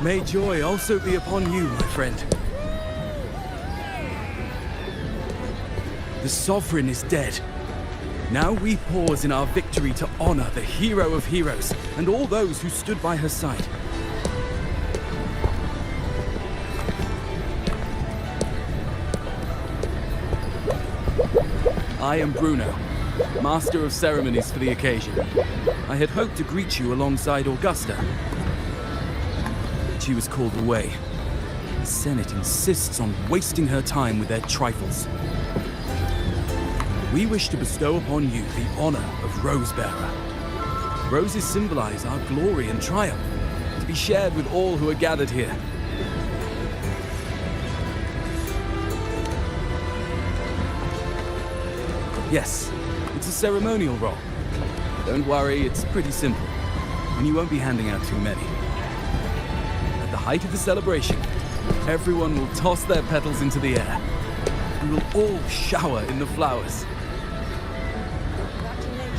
May joy also be upon you, my friend. The Sovereign is dead. Now we pause in our victory to honor the hero of heroes and all those who stood by her side. I am Bruno, Master of Ceremonies for the occasion. I had hoped to greet you alongside Augusta. She was called away. The Senate insists on wasting her time with their trifles. We wish to bestow upon you the honor of Rosebearer. Roses symbolize our glory and triumph, to be shared with all who are gathered here. Yes, it's a ceremonial role. Don't worry, it's pretty simple, and you won't be handing out too many. At the height of the celebration, everyone will toss their petals into the air, and we'll all shower in the flowers.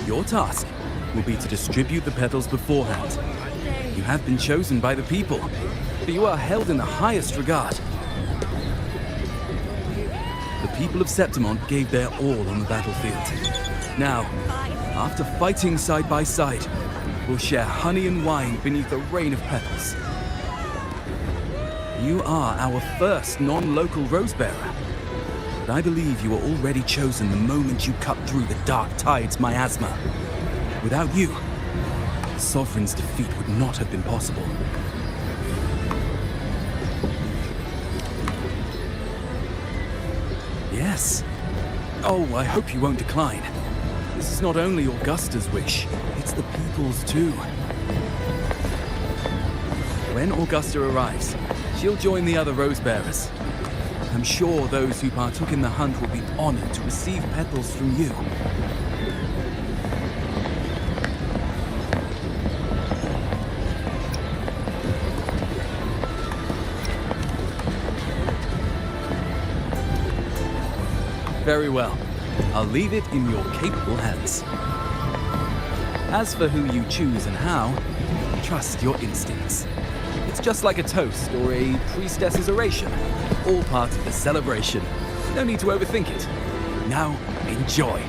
Your task will be to distribute the petals beforehand. You have been chosen by the people, but you are held in the highest regard. The people of Septimont gave their all on the battlefield. Now, after fighting side by side, we'll share honey and wine beneath a rain of petals. You are our first non-local Rosebearer, but I believe you were already chosen the moment you cut through the Dark Tide's miasma. Without you, the Sovereign's defeat would not have been possible. Yes. Oh, I hope you won't decline. This is not only Augusta's wish, it's the people's too. When Augusta arrives, she'll join the other Rosebearers. I'm sure those who partook in the hunt will be honored to receive petals from you. Very well. I'll leave it in your capable hands. As for who you choose and how, trust your instincts. It's just like a toast or a priestess's oration. All part of the celebration. No need to overthink it. Now, enjoy.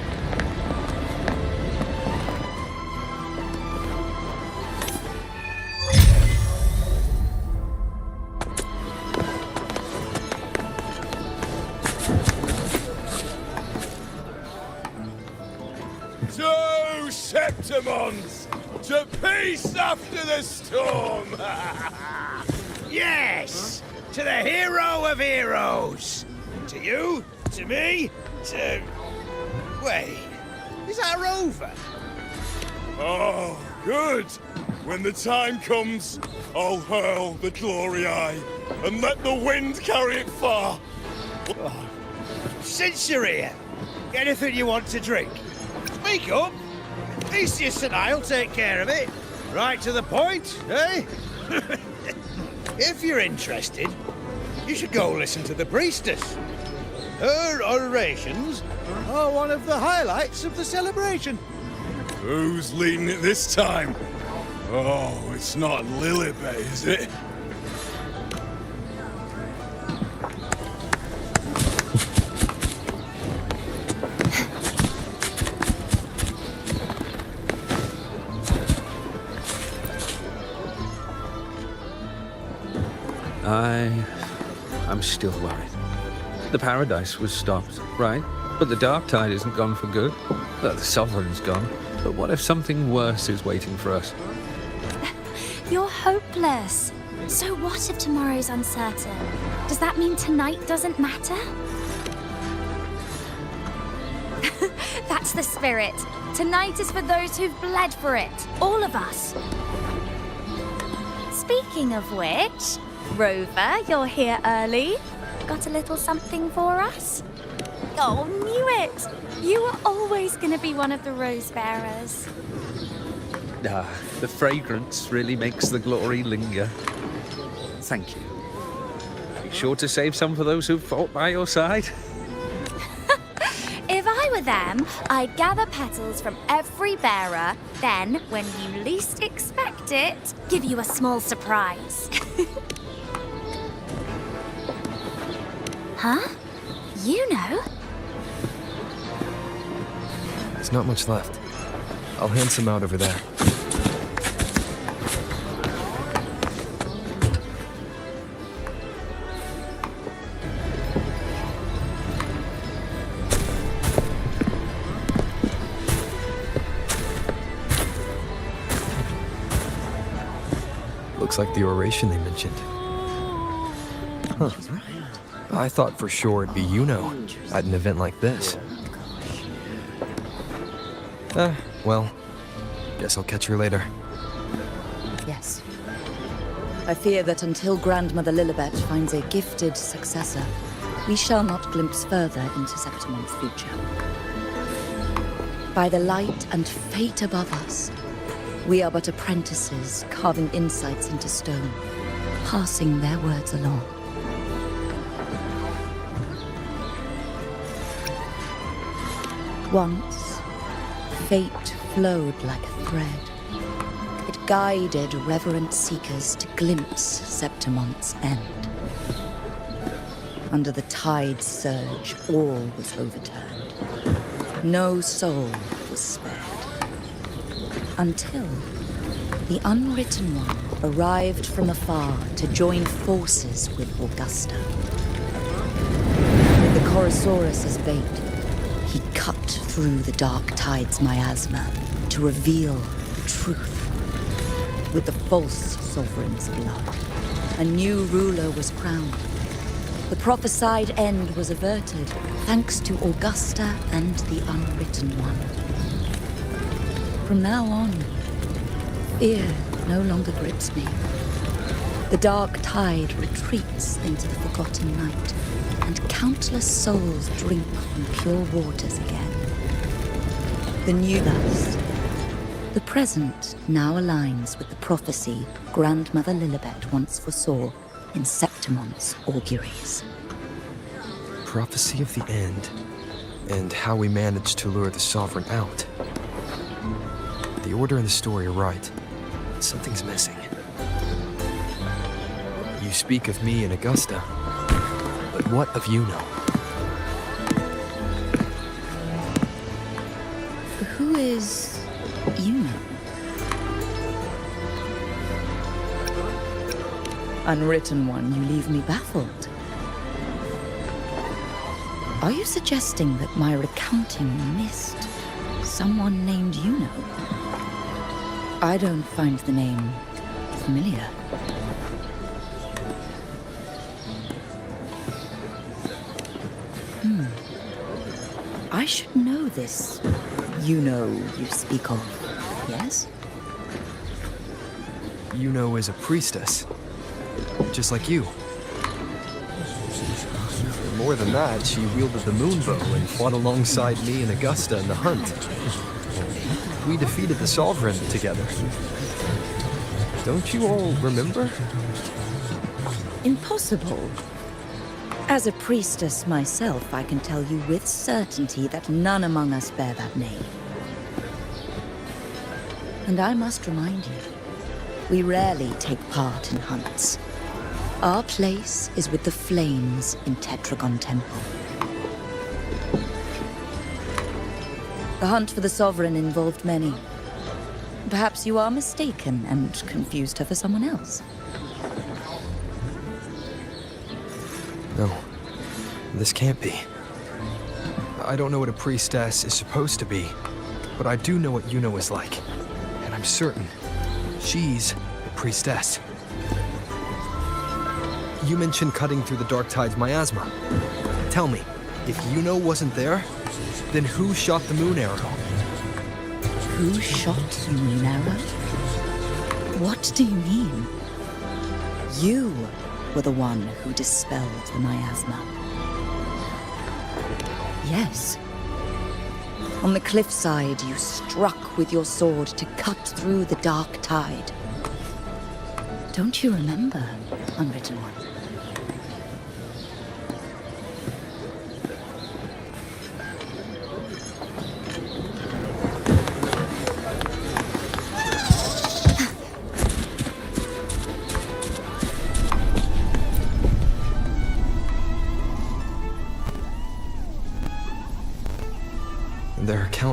To Septimont! To peace after the storm! Yes! To the hero of heroes! To you, to me, to... Wait, is that Rover? Oh, good! When the time comes, I'll hurl the glory eye and let the wind carry it far. Since you're here, anything you want to drink? Speak up! Theseus and I'll take care of it. Right to the point, eh? If you're interested, you should go listen to the priestess. Her orations are one of the highlights of the celebration. Who's leading it this time? Oh, it's not Lilibet, is it? I'm still worried. The Paradise was stopped, right? But the Dark Tide isn't gone for good. Well, the Sovereign's gone. But what if something worse is waiting for us? You're hopeless. So what if tomorrow's uncertain? Does that mean tonight doesn't matter? That's the spirit. Tonight is for those who've bled for it. All of us. Speaking of which, Rover, you're here early. Got a little something for us? Oh, knew it! You were always going to be one of the Rose Bearers. The fragrance really makes the glory linger. Thank you. Be sure to save some for those who've fought by your side. If I were them, I'd gather petals from every bearer, then, when you least expect it, give you a small surprise. Huh? You know? There's not much left. I'll hand some out over there. Looks like the oration they mentioned. Huh. I thought for sure it'd be Yuno at an event like this. Well, guess I'll catch her later. Yes. I fear that until Grandmother Lilibet finds a gifted successor, we shall not glimpse further into Septimon's future. By the light and fate above us, we are but apprentices carving insights into stone, passing their words along. Once, fate flowed like a thread. It guided reverent seekers to glimpse Septimon's end. Under the tide's surge, all was overturned. No soul was spared. Until the Unwritten One arrived from afar to join forces with Augusta. With the Chorosaurus as bait, he cut through the dark tide's miasma to reveal the truth. With the false sovereign's blood, a new ruler was crowned. The prophesied end was averted thanks to Augusta and the Unwritten One. From now on, fear no longer grips me. The dark tide retreats into the forgotten night, and countless souls drink from pure waters again. The new thus. The present now aligns with the prophecy Grandmother Lilibet once foresaw in Septimon's auguries. Prophecy of the end, and how we managed to lure the Sovereign out. The order and the story are right. Something's missing. You speak of me and Augusta, but what of Yuno? Who is Yuno? Unwritten One, you leave me baffled. Are you suggesting that my recounting missed someone named Yuno? I don't find the name familiar. I should know this Yuno you speak of, yes? Yuno is a priestess, just like you. More than that, she wielded the moonbow and fought alongside me and Augusta in the hunt. We defeated the Sovereign together. Don't you all remember? Impossible. As a priestess myself, I can tell you with certainty that none among us bear that name. And I must remind you, we rarely take part in hunts. Our place is with the flames in Tetragon Temple. The hunt for the Sovereign involved many. Perhaps you are mistaken and confused her for someone else. No, this can't be. I don't know what a priestess is supposed to be, but I do know what Yuno is like. And I'm certain she's a priestess. You mentioned cutting through the dark tide's miasma. Tell me, if Yuno wasn't there, then who shot the moon arrow? Who shot the moon arrow? What do you mean? You were the one who dispelled the miasma. Yes. On the cliffside, you struck with your sword to cut through the dark tide. Don't you remember, Unwritten One?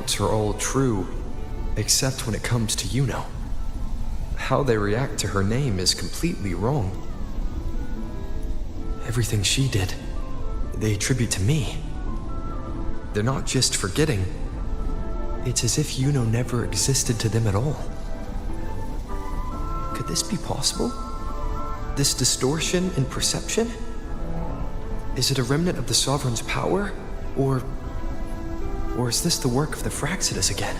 accounts are all true, except when it comes to Yuno. How they react to her name is completely wrong. Everything she did, they attribute to me. They're not just forgetting. It's as if Yuno never existed to them at all. Could this be possible? This distortion in perception? Is it a remnant of the Sovereign's power? Or is this the work of the Fraxidus again?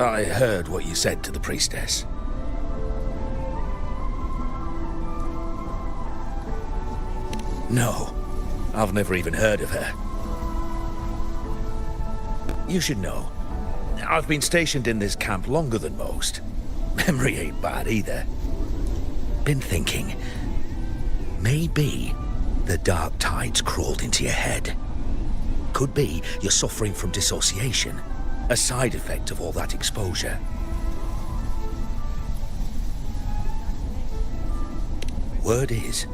I heard what you said to the priestess. No, I've never even heard of her. You should know, I've been stationed in this camp longer than most. Memory ain't bad either. Been thinking, maybe the dark tides crawled into your head. Could be you're suffering from dissociation, a side effect of all that exposure. Word is,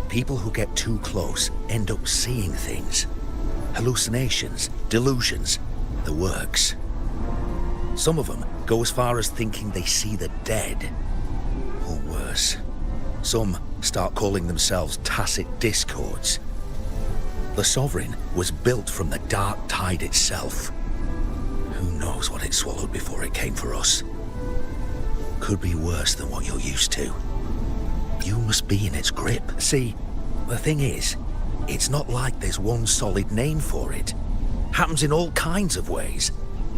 people who get too close end up seeing things. Hallucinations, delusions, the works. Some of them go as far as thinking they see the dead. Or worse, some start calling themselves tacit discords. The Sovereign was built from the dark tide itself. Who knows what it swallowed before it came for us? Could be worse than what you're used to. You must be in its grip. See, the thing is, it's not like there's one solid name for it. Happens in all kinds of ways,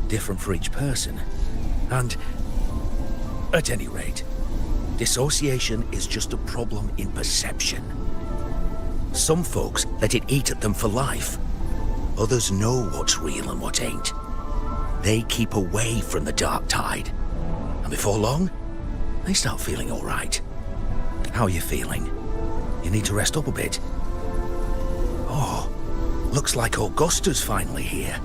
different for each person. And, at any rate, dissociation is just a problem in perception. Some folks let it eat at them for life. Others know what's real and what ain't. They keep away from the dark tide. And before long, they start feeling all right. How are you feeling? You need to rest up a bit. Oh, looks like Augusta's finally here.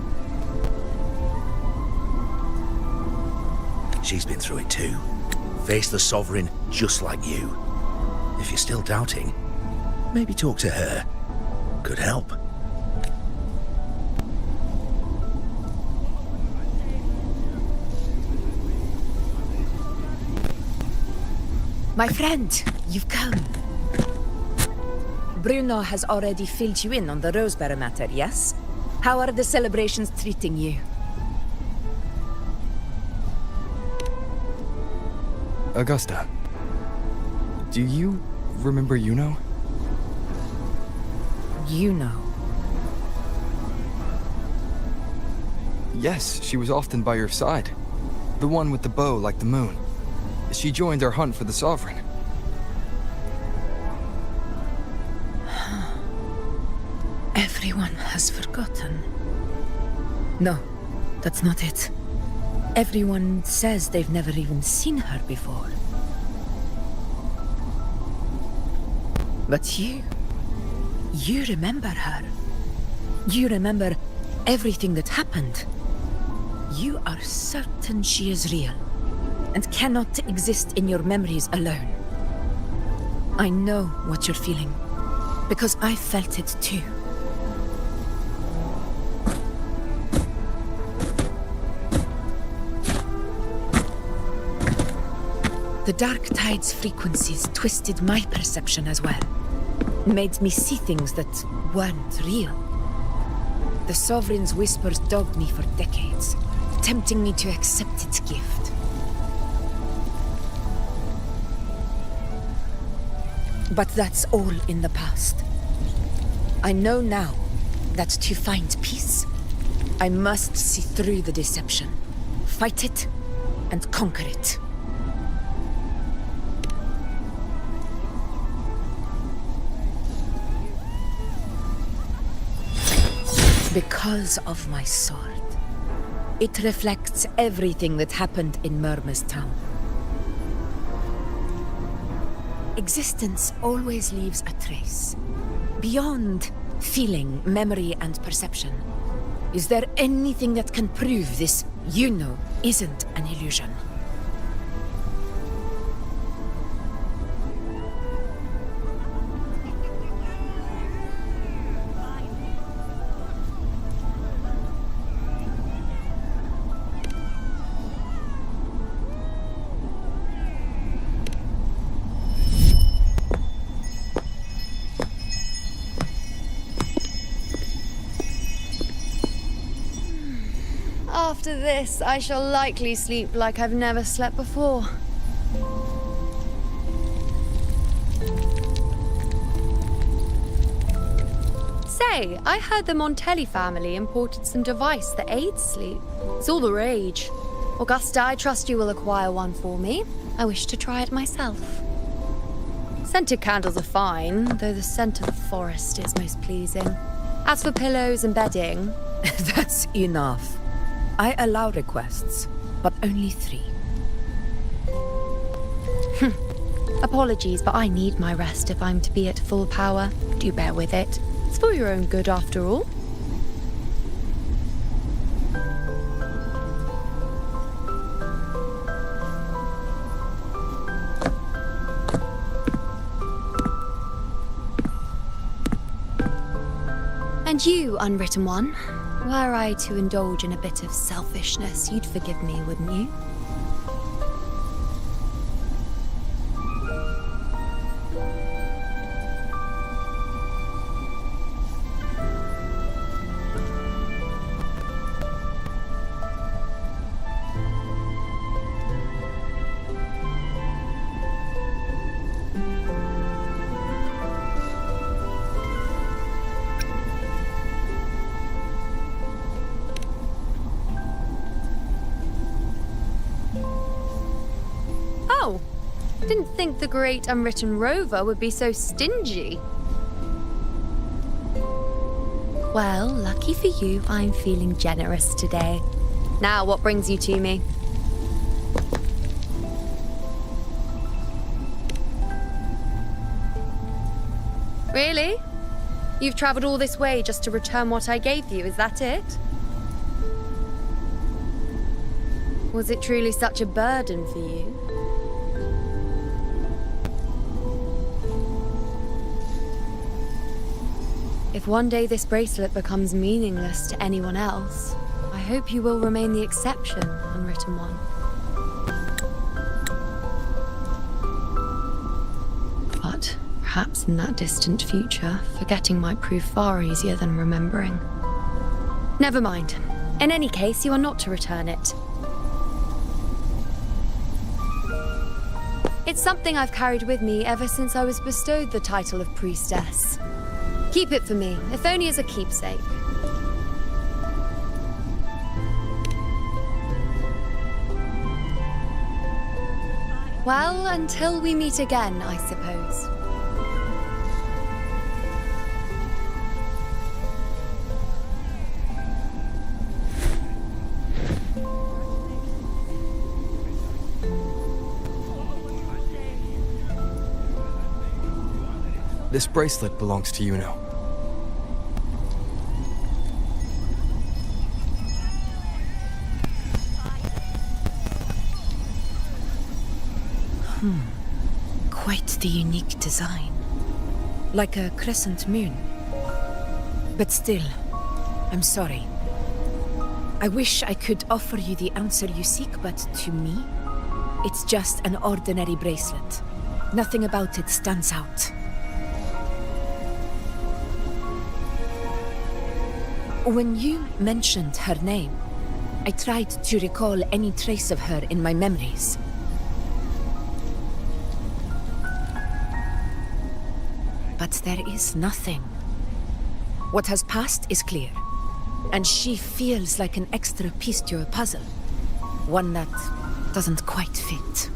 She's been through it too. Faced the Sovereign just like you. If you're still doubting, maybe talk to her. Could help. My friend, you've come. Bruno has already filled you in on the Rosebearer matter, yes? How are the celebrations treating you? Augusta, do you remember Yuno? You know. Yes, she was often by your side. The one with the bow like the moon. She joined our hunt for the Sovereign. Everyone has forgotten. No, that's not it. Everyone says they've never even seen her before. But you remember her. You remember everything that happened. You are certain she is real, and cannot exist in your memories alone. I know what you're feeling, because I felt it too. The Dark Tide's frequencies twisted my perception as well. Made me see things that weren't real. The Sovereign's whispers dogged me for decades, tempting me to accept its gift. But that's all in the past. I know now that to find peace, I must see through the deception, fight it, and conquer it. Because of my sword. It reflects everything that happened in Murma's town. Existence always leaves a trace. Beyond feeling, memory, and perception. Is there anything that can prove this, Yuno, isn't an illusion? After this, I shall likely sleep like I've never slept before. Say, I heard the Montelli family imported some device that aids sleep. It's all the rage. Augusta, I trust you will acquire one for me. I wish to try it myself. Scented candles are fine, though the scent of the forest is most pleasing. As for pillows and bedding... That's enough. I allow requests, but only 3. Apologies, but I need my rest if I'm to be at full power. Do bear with it. It's for your own good, after all. And you, Unwritten One, were I to indulge in a bit of selfishness, you'd forgive me, wouldn't you? Oh, didn't think the great Unwritten Rover would be so stingy. Well, lucky for you, I'm feeling generous today. Now, what brings you to me? Really? You've traveled all this way just to return what I gave you, is that it? Was it truly such a burden for you? If one day this bracelet becomes meaningless to anyone else, I hope you will remain the exception, Unwritten One. But perhaps in that distant future, forgetting might prove far easier than remembering. Never mind. In any case, you are not to return it. It's something I've carried with me ever since I was bestowed the title of priestess. Keep it for me, if only as a keepsake. Well, until we meet again, I suppose. This bracelet belongs to Yuno. Quite the unique design. Like a crescent moon. But still, I'm sorry. I wish I could offer you the answer you seek, but to me, it's just an ordinary bracelet. Nothing about it stands out. When you mentioned her name, I tried to recall any trace of her in my memories. But there is nothing. What has passed is clear, and she feels like an extra piece to your puzzle. One that doesn't quite fit.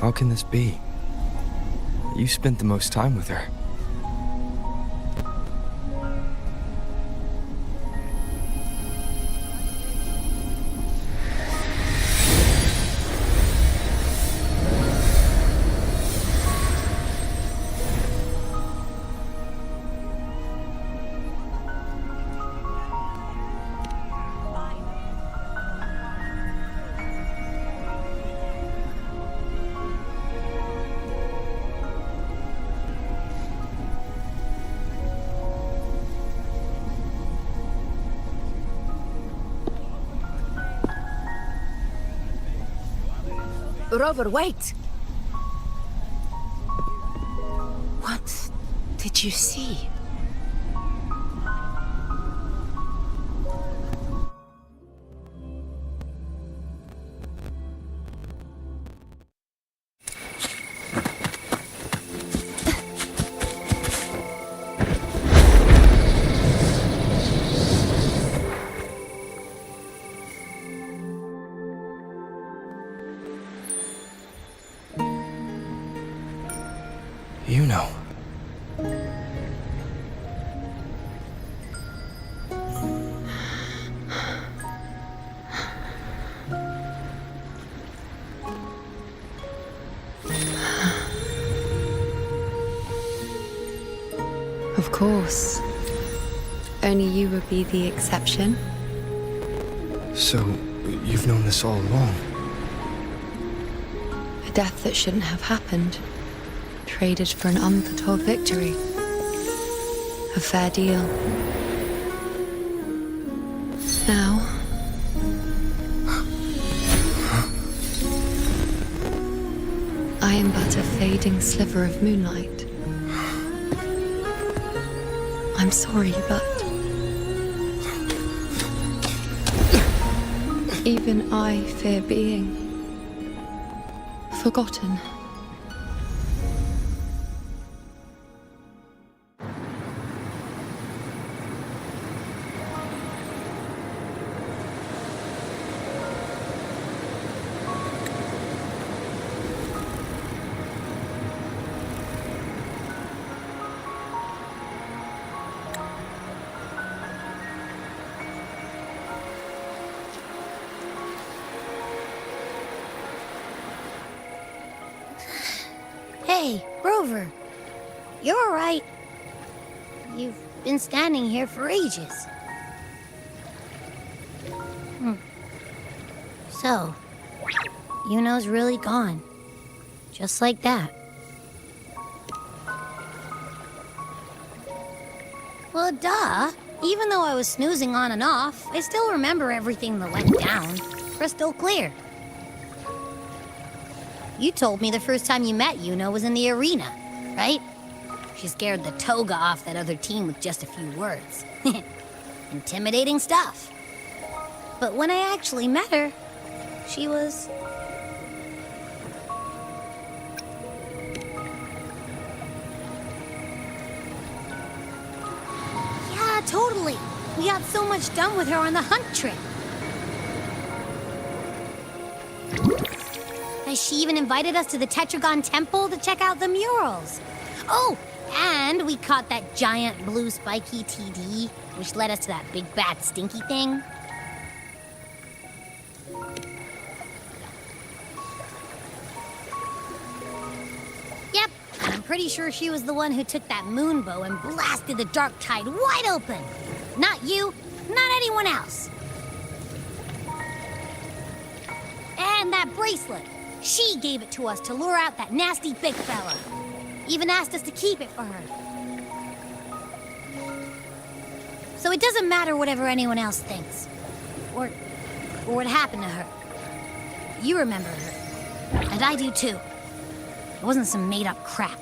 How can this be? You spent the most time with her. Rover, wait! What did you see? You know. Of course. Only you would be the exception. So, you've known this all along? A death that shouldn't have happened. Traded for an unforetold victory. A fair deal. Now... I am but a fading sliver of moonlight. I'm sorry, but... even I fear being... forgotten. Hey, Rover. You're all right. You've been standing here for ages. So, Yuno's really gone. Just like that. Well, duh. Even though I was snoozing on and off, I still remember everything that went down. Crystal clear. You told me the first time you met Yuno was in the arena, right? She scared the toga off that other team with just a few words. Intimidating stuff. But when I actually met her, she was... yeah, totally. We got so much done with her on the hunt trip. She even invited us to the Tetragon Temple to check out the murals. Oh, and we caught that giant blue spiky TD, which led us to that big bad stinky thing. Yep, I'm pretty sure she was the one who took that moon bow and blasted the Dark Tide wide open. Not you, not anyone else. And that bracelet. She gave it to us to lure out that nasty big fella. Even asked us to keep it for her. So it doesn't matter whatever anyone else thinks. Or what happened to her. You remember her. And I do too. It wasn't some made-up crap.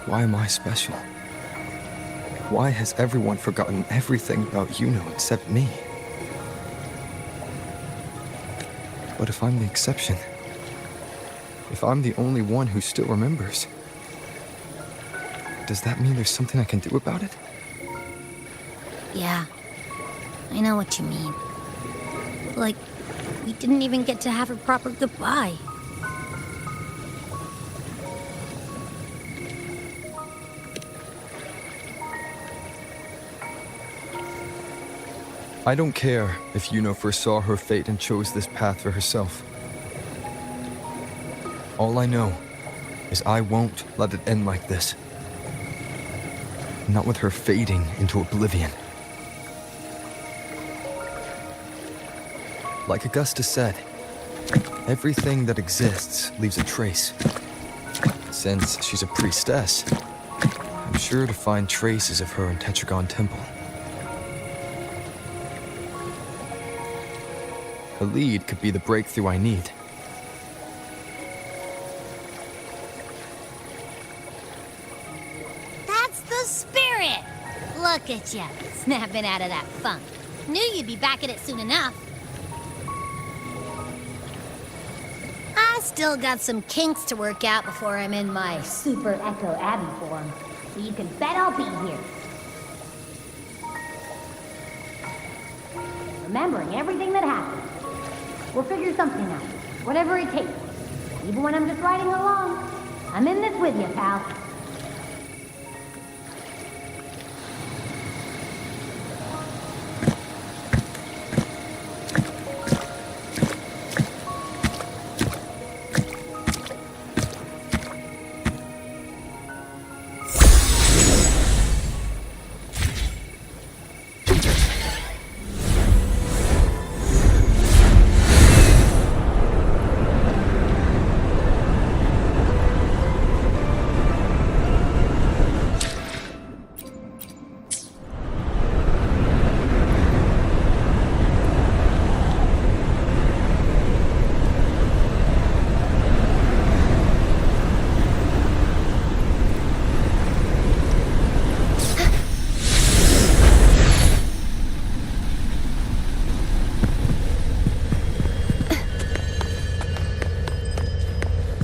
Why am I special? Why has everyone forgotten everything about Yuno except me? But if I'm the exception, if I'm the only one who still remembers, does that mean there's something I can do about it? Yeah, I know what you mean. Like, we didn't even get to have a proper goodbye. I don't care if Yuno foresaw her fate and chose this path for herself. All I know is I won't let it end like this. Not with her fading into oblivion. Like Augusta said, everything that exists leaves a trace. Since she's a priestess, I'm sure to find traces of her in Tetragon Temple. A lead could be the breakthrough I need. That's the spirit! Look at ya, snapping out of that funk. Knew you'd be back at it soon enough. I still got some kinks to work out before I'm in my Super Echo Abbey form. So you can bet I'll be here. Remembering everything that happened. We'll figure something out. Whatever it takes. Even when I'm just riding along. I'm in this with you, pal.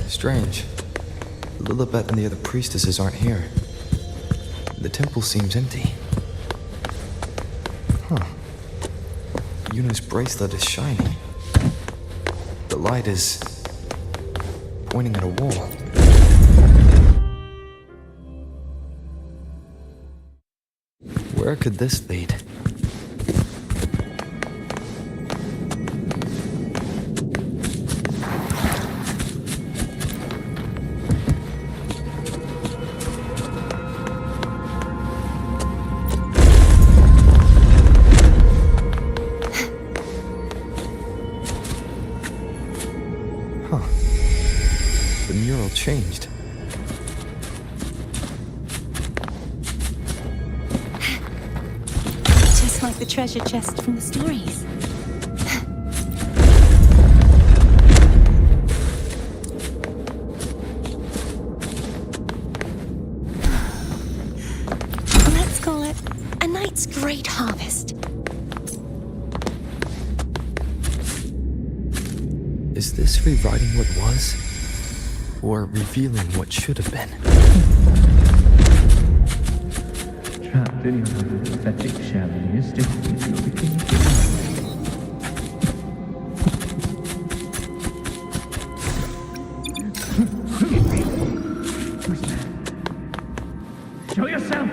Strange. Lilibet and the other priestesses aren't here. The temple seems empty. Huh. Yuna's bracelet is shining. The light is pointing at a wall. Where could this lead? The mural changed. Just like the treasure chest from the stories. Let's call it a night's great harvest. Is this rewriting what was? Or revealing what should have been? Trapped in your pathetic shell and your stiffness, you're beginning to Who's there? Show yourself!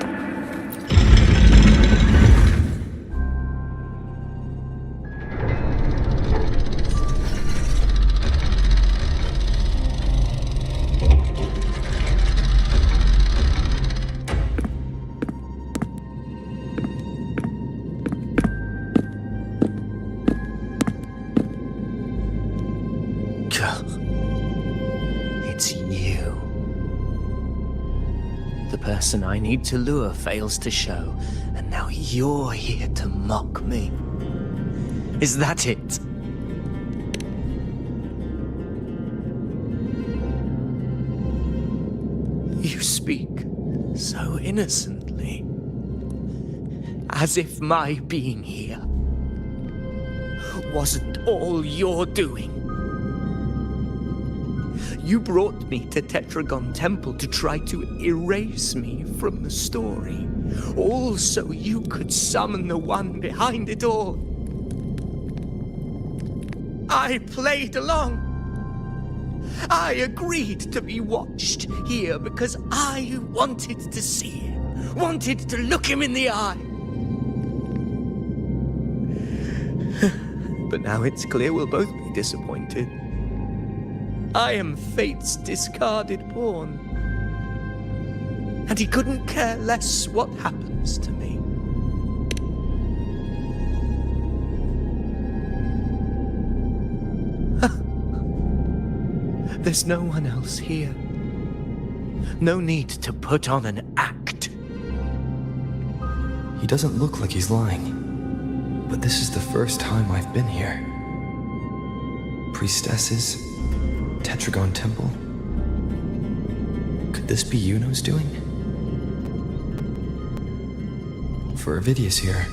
It's you. The person I need to lure fails to show, and now you're here to mock me. Is that it? You speak so innocently, as if my being here wasn't all you're doing. You brought me to Tetragon Temple to try to erase me from the story, all so you could summon the one behind it all. I played along. I agreed to be watched here because I wanted to see him, wanted to look him in the eye. But now it's clear we'll both be disappointed. I am fate's discarded pawn. And he couldn't care less what happens to me. There's no one else here. No need to put on an act. He doesn't look like he's lying. But this is the first time I've been here. priestesses, Tetragon Temple. Could this be Yuno's doing? For Avidius here,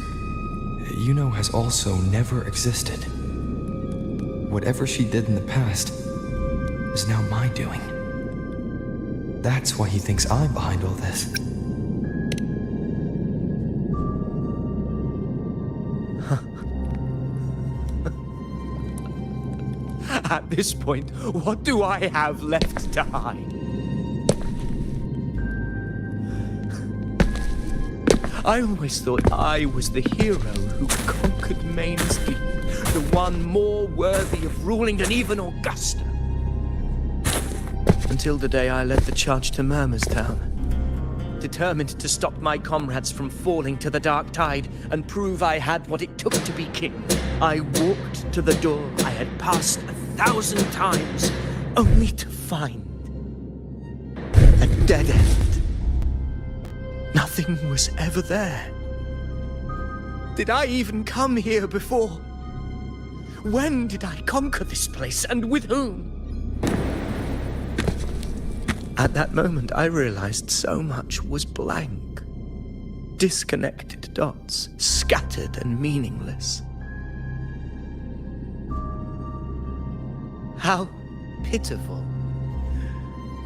Yuno has also never existed. Whatever she did in the past is now my doing. That's why he thinks I'm behind all this. At this point, what do I have left to hide? I always thought I was the hero who conquered Main's Deep, the one more worthy of ruling than even Augusta. Until the day I led the charge to Murmur's Town, determined to stop my comrades from falling to the dark tide and prove I had what it took to be king. I walked to the door I had passed 1,000 times, only to find a dead end. Nothing was ever there. Did I even come here before? When did I conquer this place, and with whom? At that moment, I realized so much was blank. Disconnected dots, scattered and meaningless. How pitiful.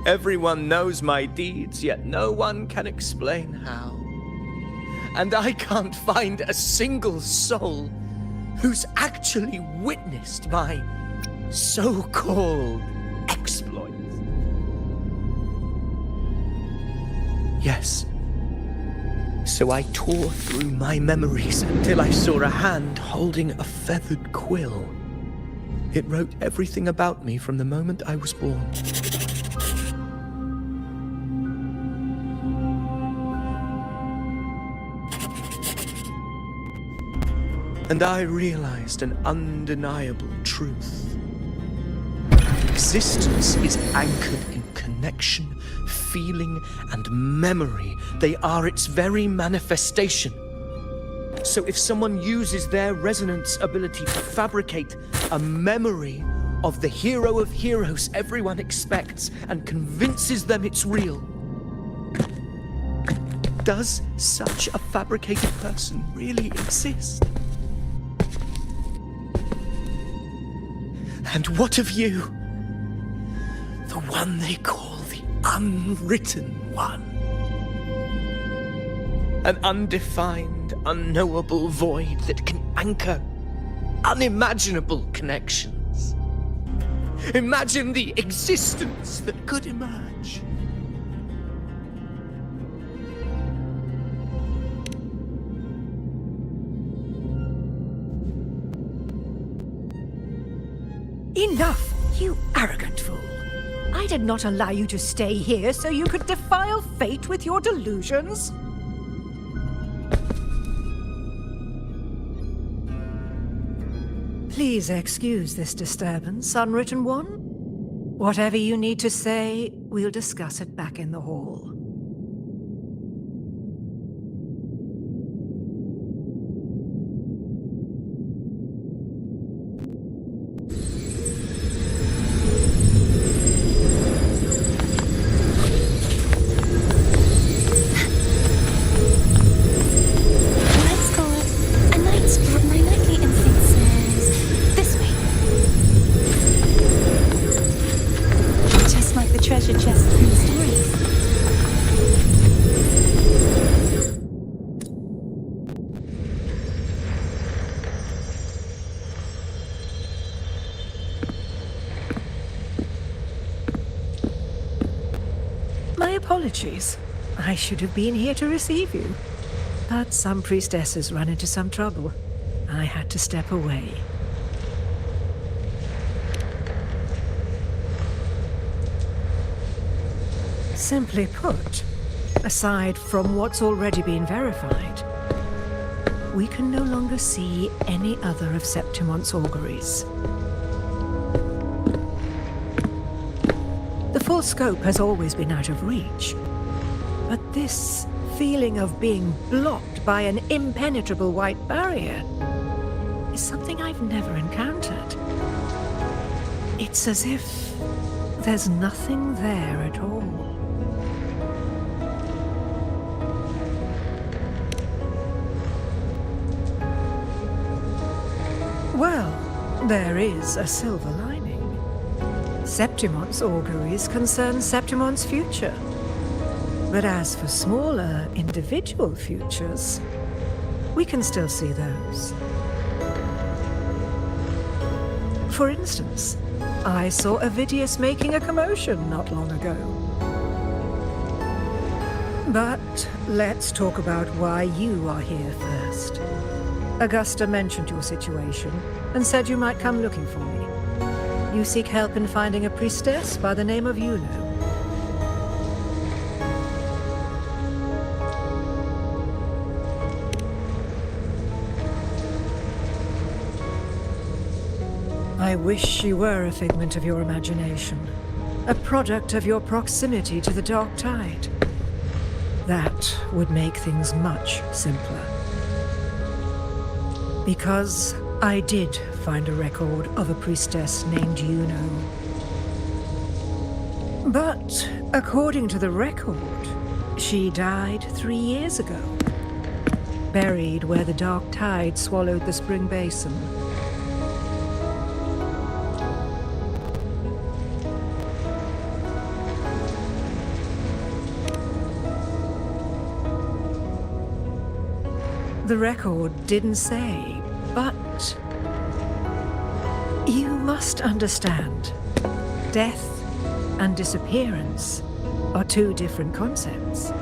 Everyone knows my deeds, yet no one can explain how. And I can't find a single soul who's actually witnessed my so-called exploits. Yes. So I tore through my memories until I saw a hand holding a feathered quill. It wrote everything about me from the moment I was born. And I realized an undeniable truth. Existence is anchored in connection, feeling, and memory. They are its very manifestation. So if someone uses their resonance ability to fabricate a memory of the hero of heroes everyone expects and convinces them it's real, does such a fabricated person really exist? And what of you? The one they call the Unwritten One. An undefined, unknowable void that can anchor unimaginable connections. Imagine the existence that could emerge. Enough, you arrogant fool. I did not allow you to stay here so you could defile fate with your delusions. Please excuse this disturbance, Unwritten One. Whatever you need to say, we'll discuss it back in the hall. My apologies. I should have been here to receive you. But some priestesses ran into some trouble. I had to step away. Simply put, aside from what's already been verified, we can no longer see any other of Septimon's auguries. The full scope has always been out of reach, but this feeling of being blocked by an impenetrable white barrier is something I've never encountered. It's as if there's nothing there at all. Well, there is a silver lining. Septimon's auguries concern Septimon's future. But as for smaller, individual futures, we can still see those. For instance, I saw Avidius making a commotion not long ago. But let's talk about why you are here first. Augusta mentioned your situation and said you might come looking for me. You seek help in finding a priestess by the name of Yuno. I wish she were a figment of your imagination, a product of your proximity to the Dark Tide. That would make things much simpler. Because I did find a record of a priestess named Yuno. But according to the record, she died 3 years ago, buried where the Dark Tide swallowed the Spring Basin. The record didn't say, but you must understand, death and disappearance are two different concepts.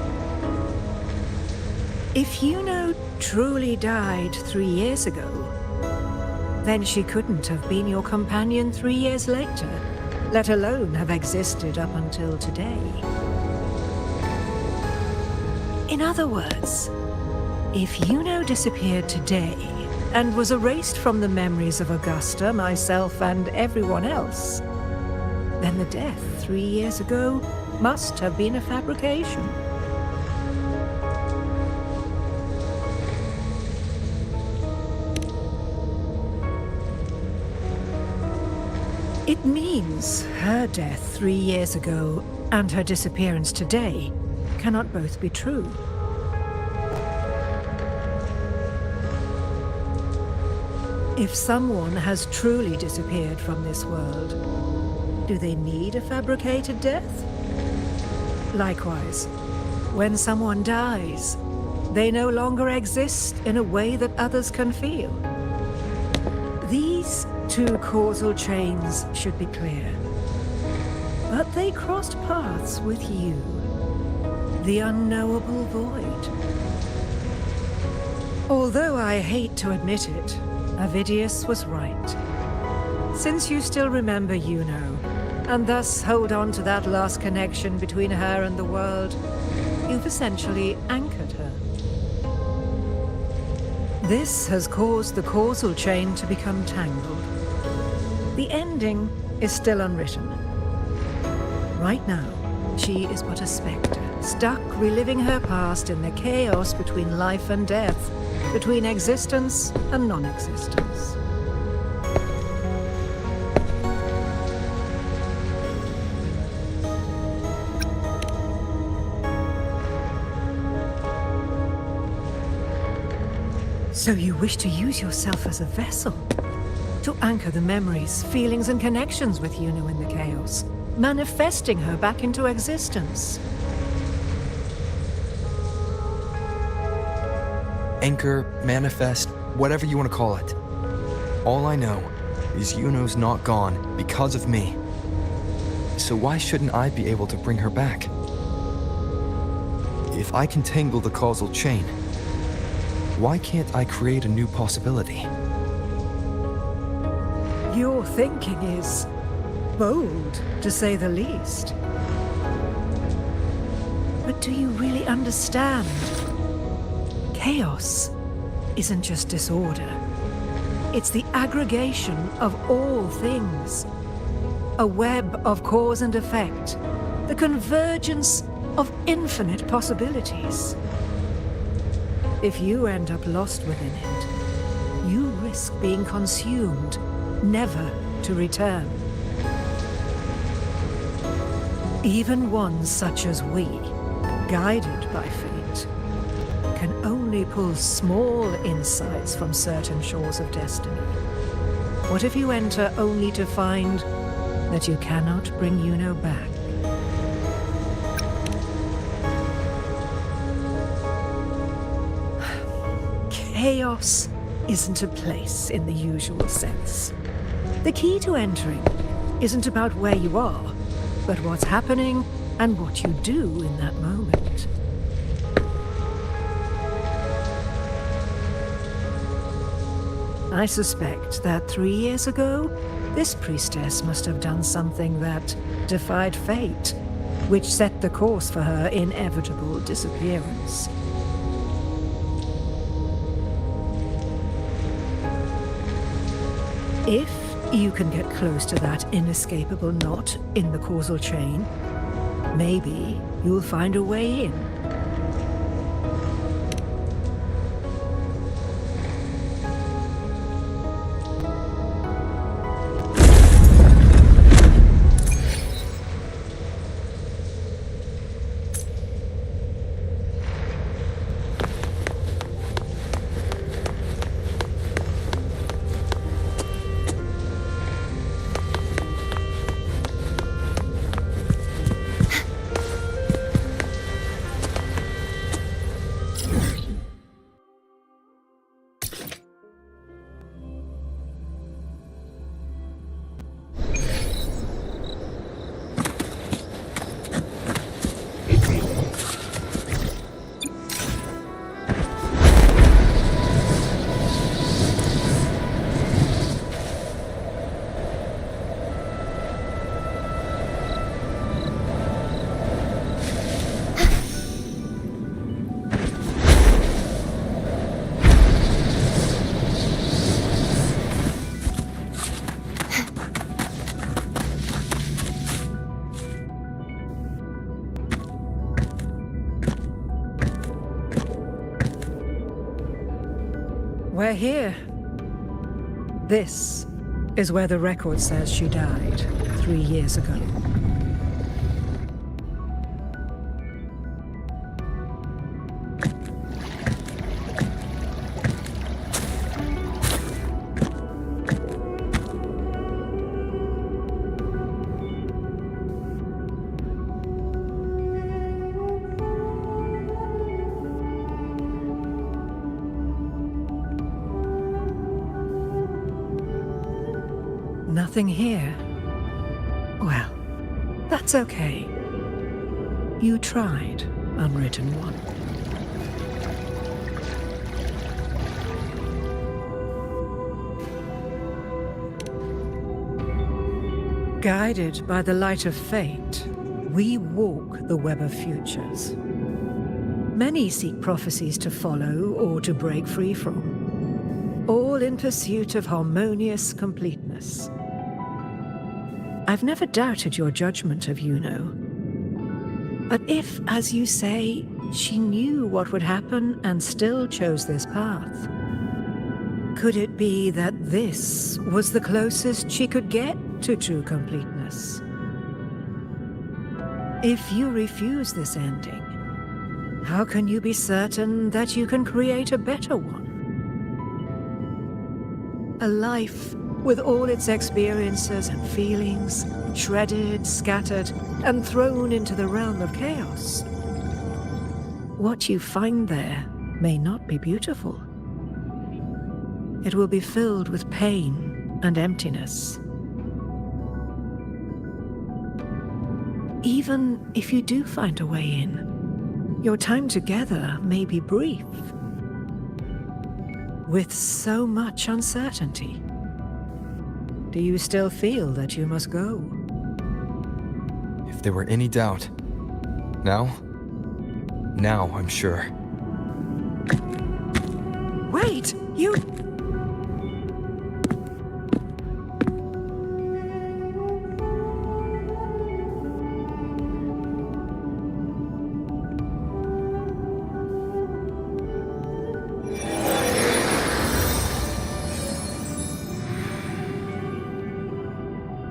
If Yuno truly died 3 years ago, then she couldn't have been your companion 3 years later, let alone have existed up until today. In other words, if Yuno disappeared today and was erased from the memories of Augusta, myself, and everyone else, then the death 3 years ago must have been a fabrication. It means her death 3 years ago and her disappearance today cannot both be true. If someone has truly disappeared from this world, do they need a fabricated death? Likewise, when someone dies, they no longer exist in a way that others can feel. These two causal chains should be clear. But they crossed paths with you, the unknowable void. Although I hate to admit it, Avidius was right. Since you still remember Yuno, and thus hold on to that last connection between her and the world, you've essentially anchored her. This has caused the causal chain to become tangled. The ending is still unwritten. Right now, she is but a spectre, stuck reliving her past in the chaos between life and death, between existence and non-existence. So you wish to use yourself as a vessel, to anchor the memories, feelings, and connections with Yuno in the chaos, manifesting her back into existence. Anchor, manifest, whatever you want to call it. All I know is Yuno's not gone because of me. So why shouldn't I be able to bring her back? If I can tangle the causal chain, why can't I create a new possibility? Your thinking is bold, to say the least. But do you really understand? Chaos isn't just disorder. It's the aggregation of all things. A web of cause and effect. The convergence of infinite possibilities. If you end up lost within it, you risk being consumed, never to return. Even ones such as we, guided by fate, can only pull small insights from certain shores of destiny. What if you enter only to find that you cannot bring Yuno back? Chaos isn't a place in the usual sense. The key to entering isn't about where you are, but what's happening and what you do in that moment. I suspect that 3 years ago, this priestess must have done something that defied fate, which set the course for her inevitable disappearance. If you can get close to that inescapable knot in the causal chain, maybe you'll find a way in. We're here. This is where the record says she died 3 years ago. Nothing here. Well, that's okay. You tried, Unwritten One. Guided by the light of fate, we walk the web of futures. Many seek prophecies to follow or to break free from, all in pursuit of harmonious completeness. I've never doubted your judgment of Yuno. But if, as you say, she knew what would happen and still chose this path, could it be that this was the closest she could get to true completeness? If you refuse this ending, how can you be certain that you can create a better one? A life with all its experiences and feelings, shredded, scattered, and thrown into the realm of chaos. What you find there may not be beautiful. It will be filled with pain and emptiness. Even if you do find a way in, your time together may be brief, with so much uncertainty. Do you still feel that you must go? If there were any doubt, now I'm sure. Wait, you...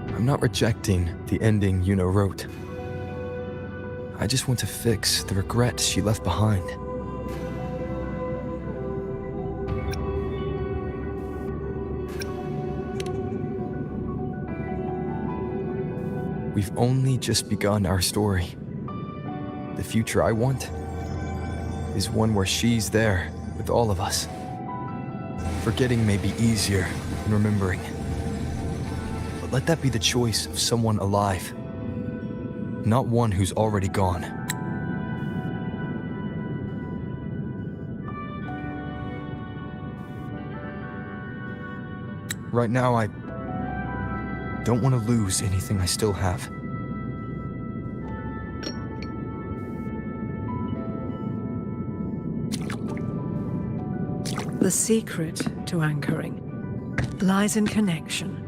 I'm not rejecting the ending Yuno wrote. I just want to fix the regret she left behind. We've only just begun our story. The future I want is one where she's there with all of us. Forgetting may be easier than remembering. But let that be the choice of someone alive, not one who's already gone. Right now, I don't want to lose anything I still have. The secret to anchoring lies in connection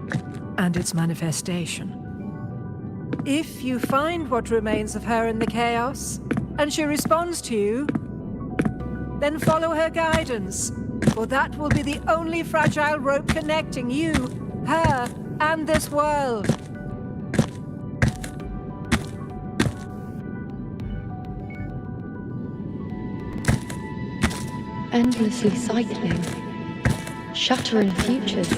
and its manifestation. If you find what remains of her in the chaos, and she responds to you, then follow her guidance, for that will be the only fragile rope connecting you, her, and this world. Endlessly cycling, shattering futures.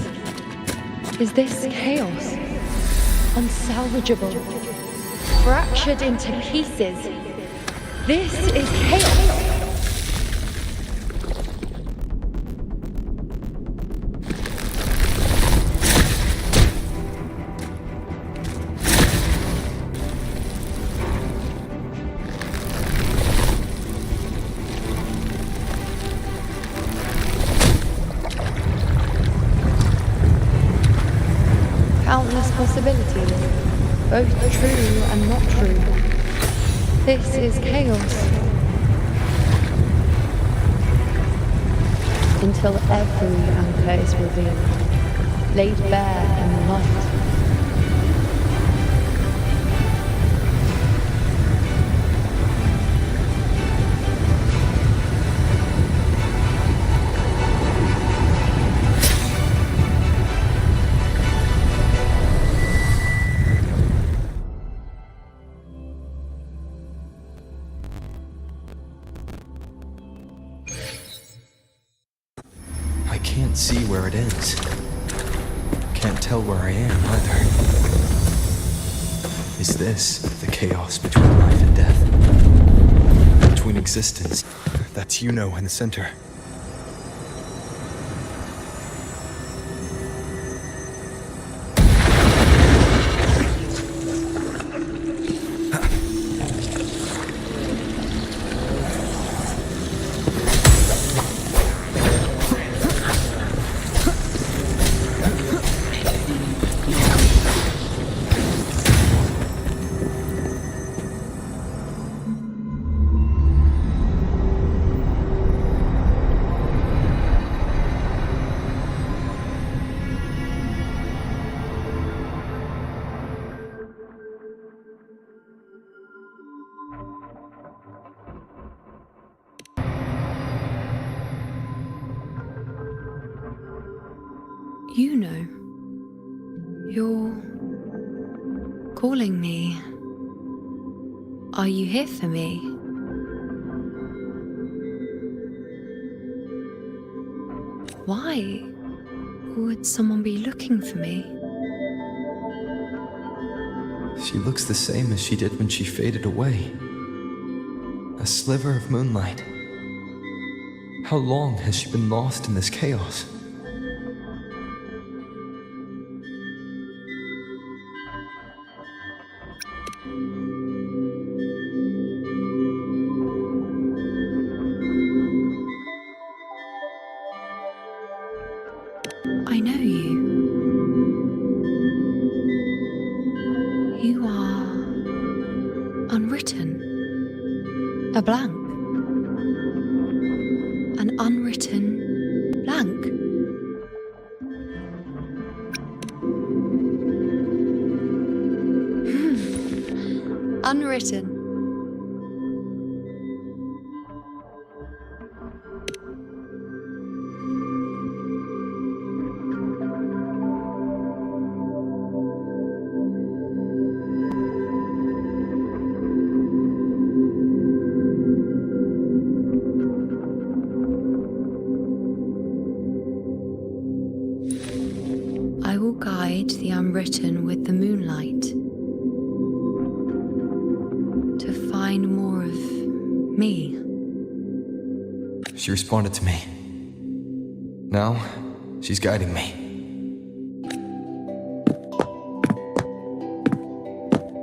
Is this chaos? Unsalvageable, fractured into pieces. This is chaos. Countless possibilities, both true and not true. This is chaos. Until every anchor is revealed, laid bare in the light. I can't see where it ends. Can't tell where I am either. Is this the chaos between life and death? Between existence, that's Yuno in the center. You know, you're calling me. Are you here for me? Why would someone be looking for me? She looks the same as she did when she faded away. A sliver of moonlight. How long has she been lost in this chaos? I know you. You are unwritten. A blank. An unwritten blank. Unwritten. unwritten with the moonlight. To find more of me. She responded to me. Now, she's guiding me.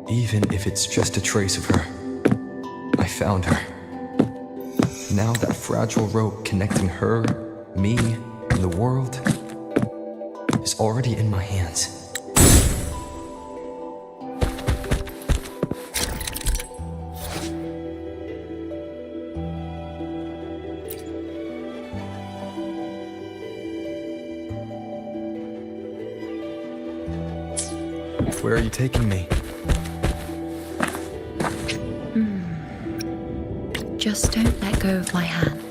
Even if it's just a trace of her, I found her. Now that fragile rope connecting her, me, and the world is already in my hands. Where are you taking me? Just don't let go of my hand.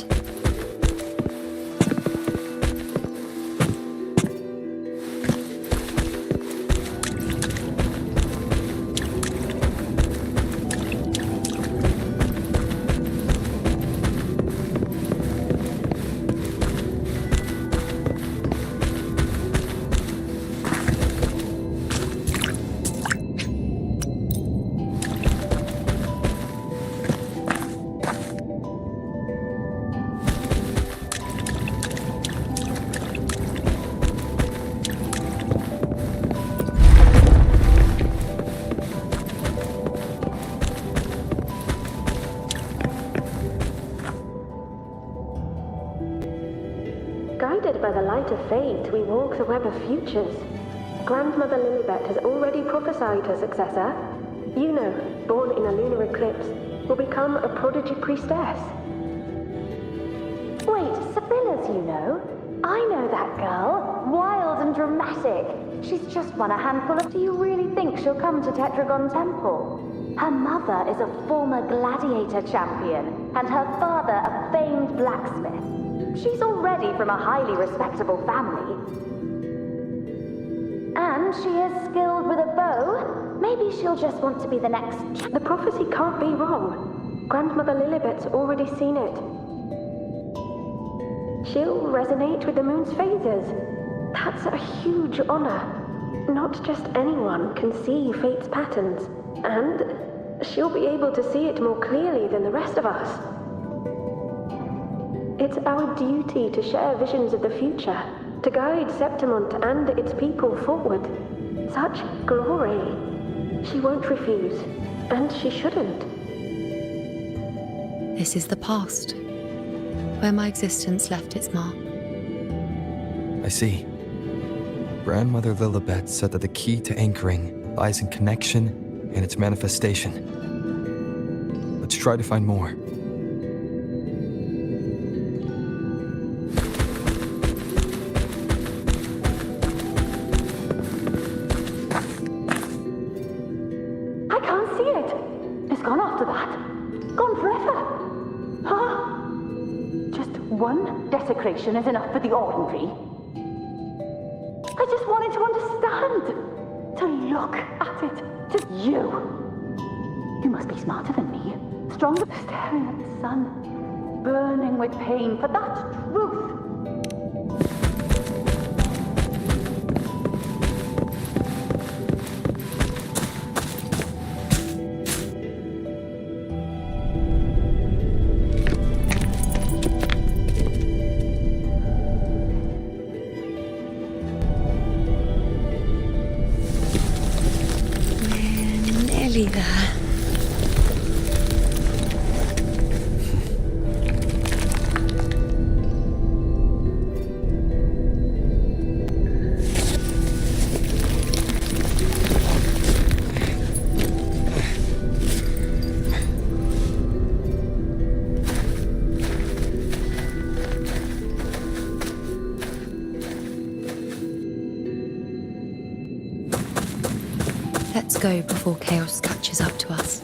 Guided by the light of fate, we walk the web of futures. Grandmother Lilibet has already prophesied her successor. Yuno, born in a lunar eclipse, will become a prodigy priestess. Wait, Sibylla's Yuno? I know that girl. Wild and dramatic. She's just won a handful of... Do you really think she'll come to Tetragon Temple? Her mother is a former gladiator champion, and her father a famed blacksmith. She's already from a highly respectable family. And she is skilled with a bow. Maybe she'll just want to be the next... The prophecy can't be wrong. Grandmother Lilibet's already seen it. She'll resonate with the moon's phases. That's a huge honor. Not just anyone can see fate's patterns. And she'll be able to see it more clearly than the rest of us. It's our duty to share visions of the future, to guide Septimont and its people forward. Such glory. She won't refuse, and she shouldn't. This is the past, where my existence left its mark. I see. Grandmother Lilibet said that the key to anchoring lies in connection and its manifestation. Let's try to find more. I can't see it. It's gone after that. Gone forever. Huh? Just one desecration is enough for the ordinary. I just wanted to understand. To look at it. Just you. You must be smarter than me. Stronger. Staring at the sun. Burning with pain for that truth. Nearly there. Let's go before chaos catches up to us.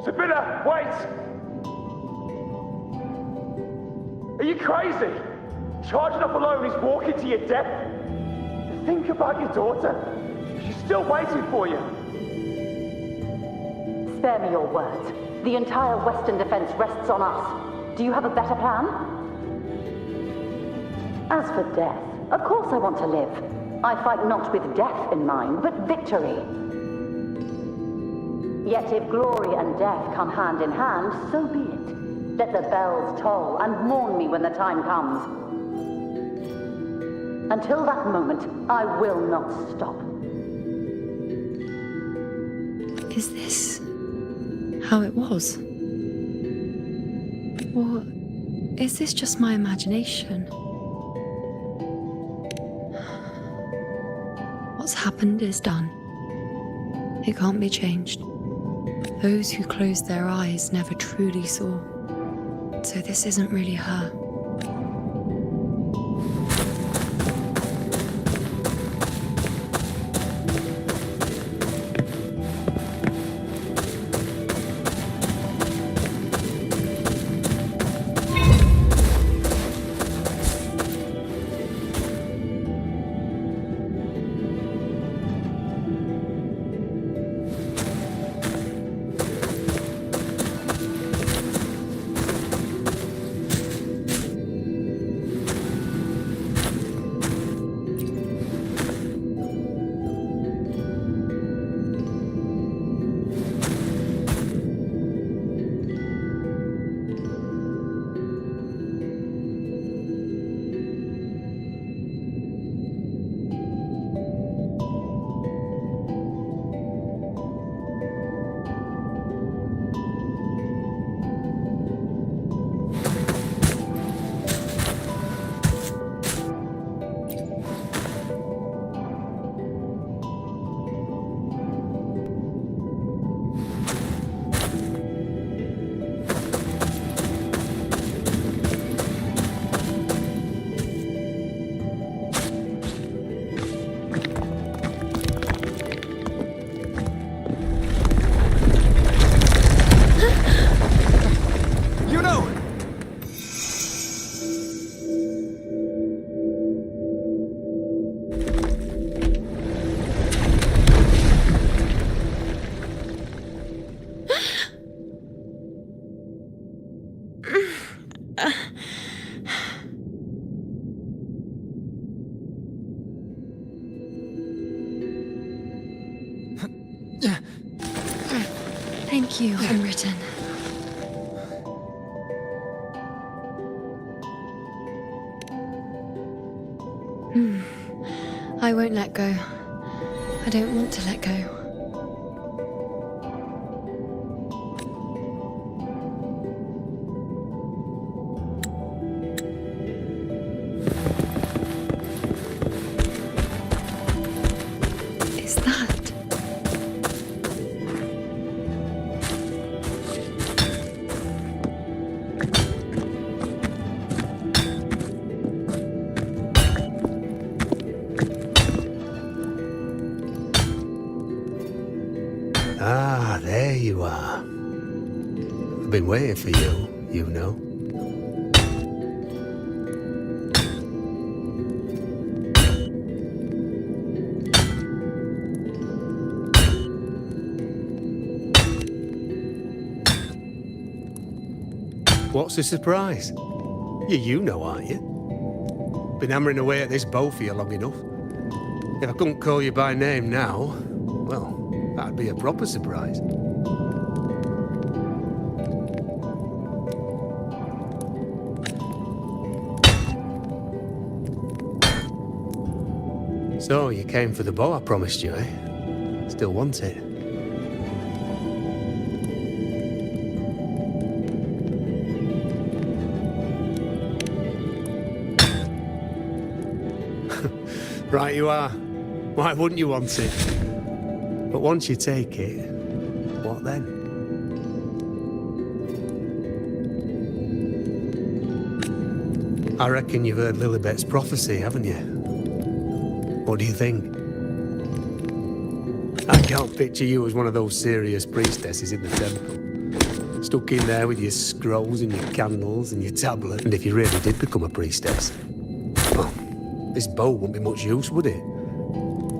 Sibylla, wait! Are you crazy? Charging up alone is walking to your death. Think about your daughter. She's still waiting for you. Spare me your words. The entire Western defense rests on us. Do you have a better plan? As for death, of course I want to live. I fight not with death in mind, but victory. Yet if glory and death come hand in hand, so be it. Let the bells toll and mourn me when the time comes. Until that moment, I will not stop. Is this how it was? Or is this just my imagination? What's happened is done. It can't be changed. Those who closed their eyes never truly saw. So this isn't really her. Thank you, Unwritten. I won't let go. I don't want to let go. Is that? Ah, there you are. I've been waiting for you, you know. What's the surprise? You know, aren't you? Been hammering away at this bow for you long enough. If I couldn't call you by name now, well, that'd be a proper surprise. So, you came for the bow I promised you, eh? Still want it? Right you are. Why wouldn't you want it? But once you take it, what then? I reckon you've heard Lilibet's prophecy, haven't you? What do you think? I can't picture you as one of those serious priestesses in the temple. Stuck in there with your scrolls and your candles and your tablet. And if you really did become a priestess, well, this bow wouldn't be much use, would it?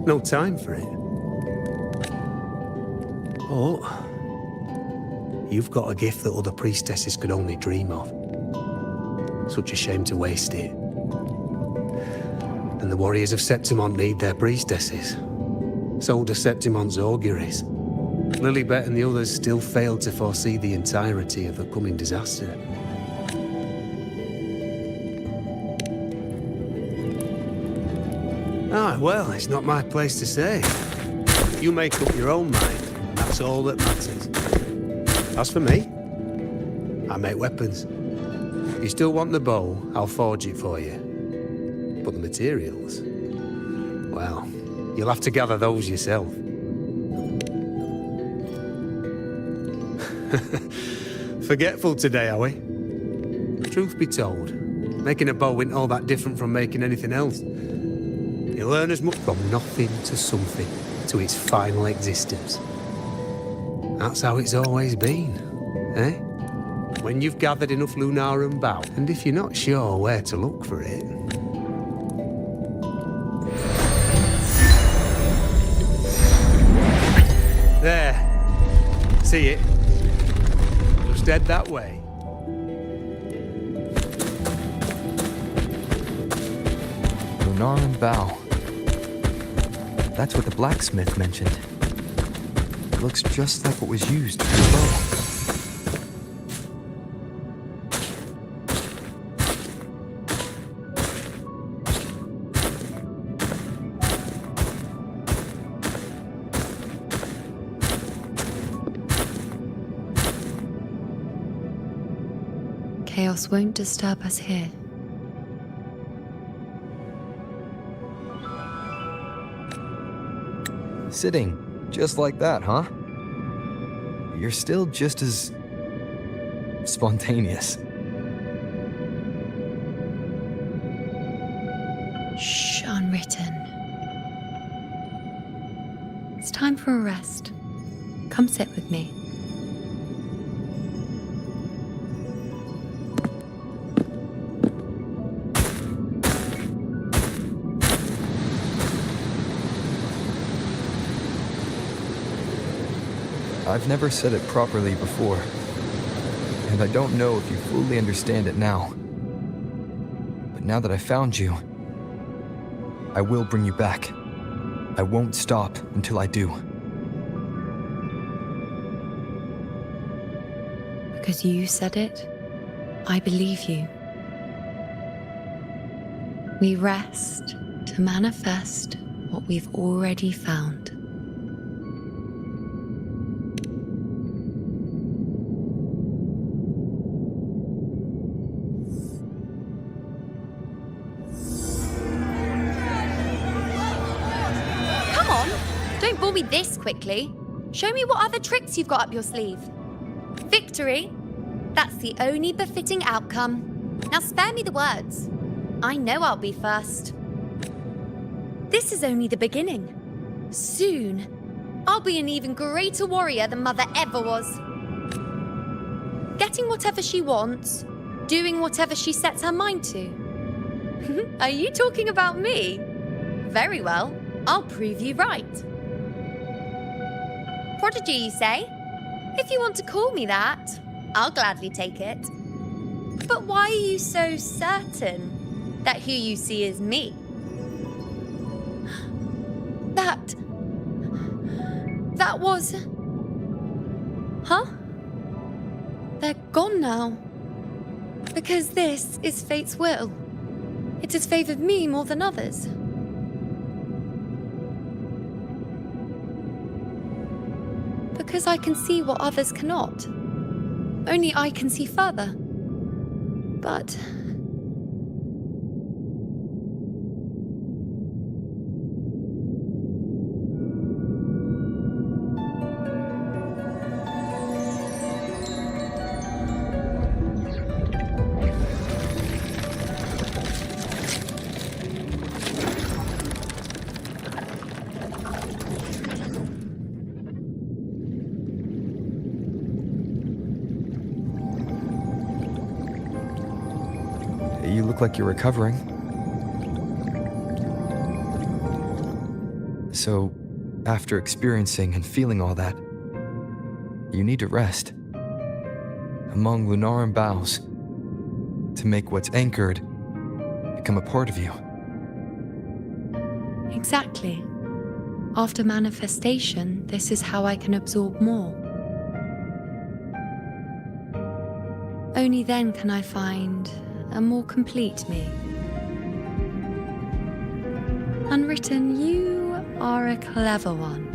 No time for it. Oh, You've got a gift that other priestesses could only dream of. Such a shame to waste it. And the warriors of Septimont need their priestesses. So do Septimont's auguries. Lilibet and the others still failed to foresee the entirety of the coming disaster. Ah, well, it's not my place to say. You make up your own mind. That's all that matters. As for me, I make weapons. You still want the bow, I'll forge it for you. But the materials, well, you'll have to gather those yourself. Forgetful today, are we? Truth be told, making a bow isn't all that different from making anything else. You learn as much from nothing to something, to its final existence. That's how it's always been, eh? When you've gathered enough Lunarum bow, and if you're not sure where to look for it... There. See it? Just head that way. Lunarum bow. That's what the blacksmith mentioned. It looks just like what was used for the bow. Chaos won't disturb us here. Sitting just like that, huh? You're still just as spontaneous. Shh, unwritten. It's time for a rest. Come sit with me. I've never said it properly before, and I don't know if you fully understand it now. But now that I found you, I will bring you back. I won't stop until I do. Because you said it, I believe you. We rest to manifest what we've already found. Don't bore me this quickly. Show me what other tricks you've got up your sleeve. Victory? That's the only befitting outcome. Now spare me the words. I know I'll be first. This is only the beginning. Soon, I'll be an even greater warrior than Mother ever was. Getting whatever she wants, doing whatever she sets her mind to. Are you talking about me? Very well, I'll prove you right. Prodigy, you say? If you want to call me that, I'll gladly take it. But why are you so certain that who you see is me? That was... Huh? They're gone now. Because this is fate's will. It has favored me more than others. Because I can see what others cannot. Only I can see further. But... You look like you're recovering. So, after experiencing and feeling all that, you need to rest. among Lunaran boughs to make what's anchored become a part of you. Exactly. After manifestation, this is how I can absorb more. Only then can I find a more complete me. Unwritten, you are a clever one.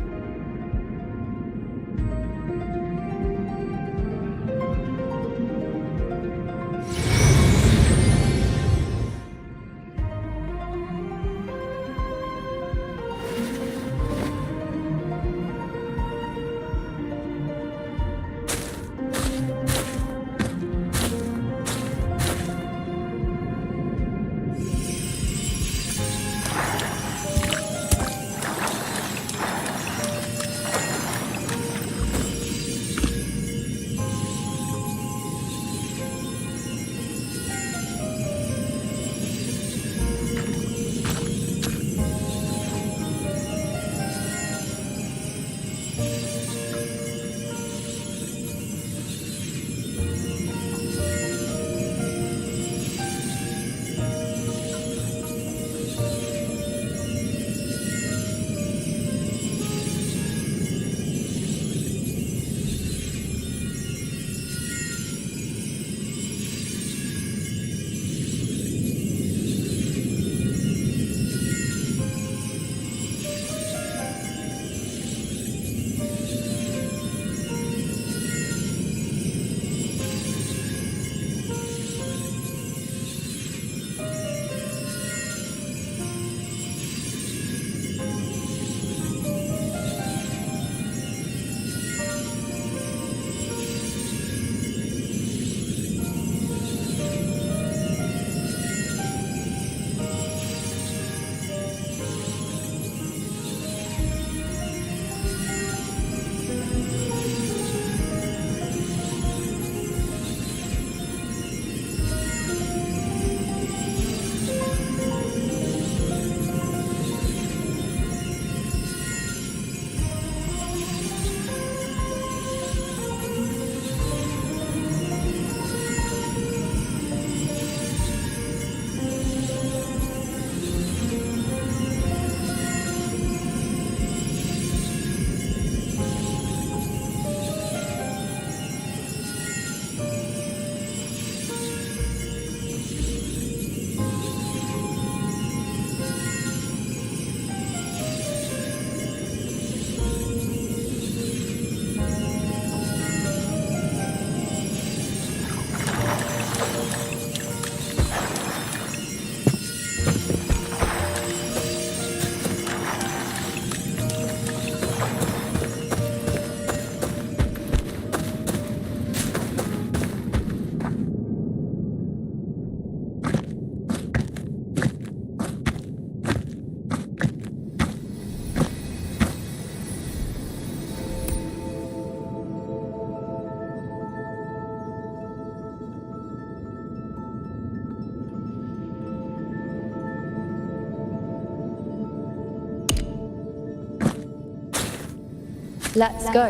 Let's go.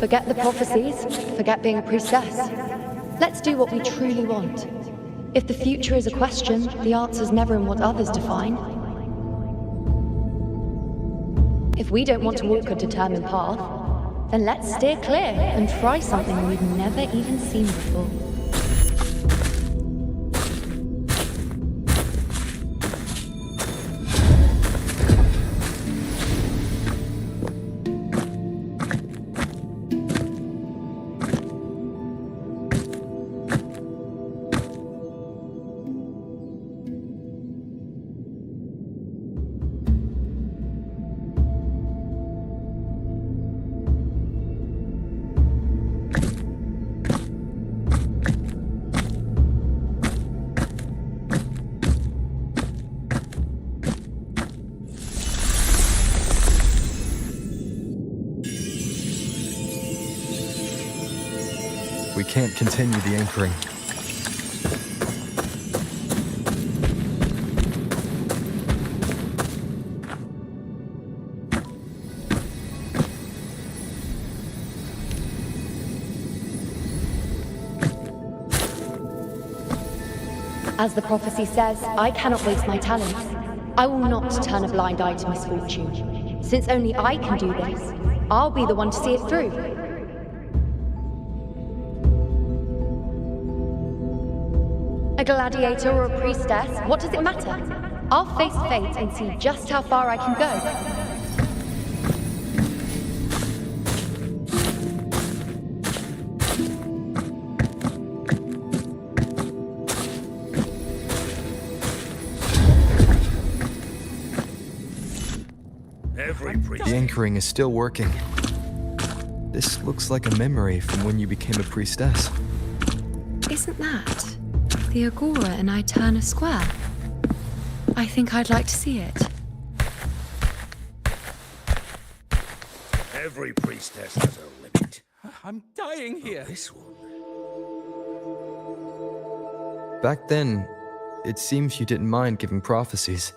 Forget the prophecies, forget being a priestess. Let's do what we truly want. If the future is a question, the answer's never in what others define. If we don't want to walk a determined path, then let's steer clear and try something we've never even seen before. We can't continue the anchoring. As the prophecy says, I cannot waste my talents. I will not turn a blind eye to misfortune. Since only I can do this, I'll be the one to see it through. A gladiator or a priestess, what does it matter? I'll face fate and see just how far I can go. The anchoring is still working. This looks like a memory from when you became a priestess. Isn't that the Agora in Aeterna Square? I think I'd like to see it. Every priestess has a limit. I'm dying here. This one. Back then, it seems you didn't mind giving prophecies.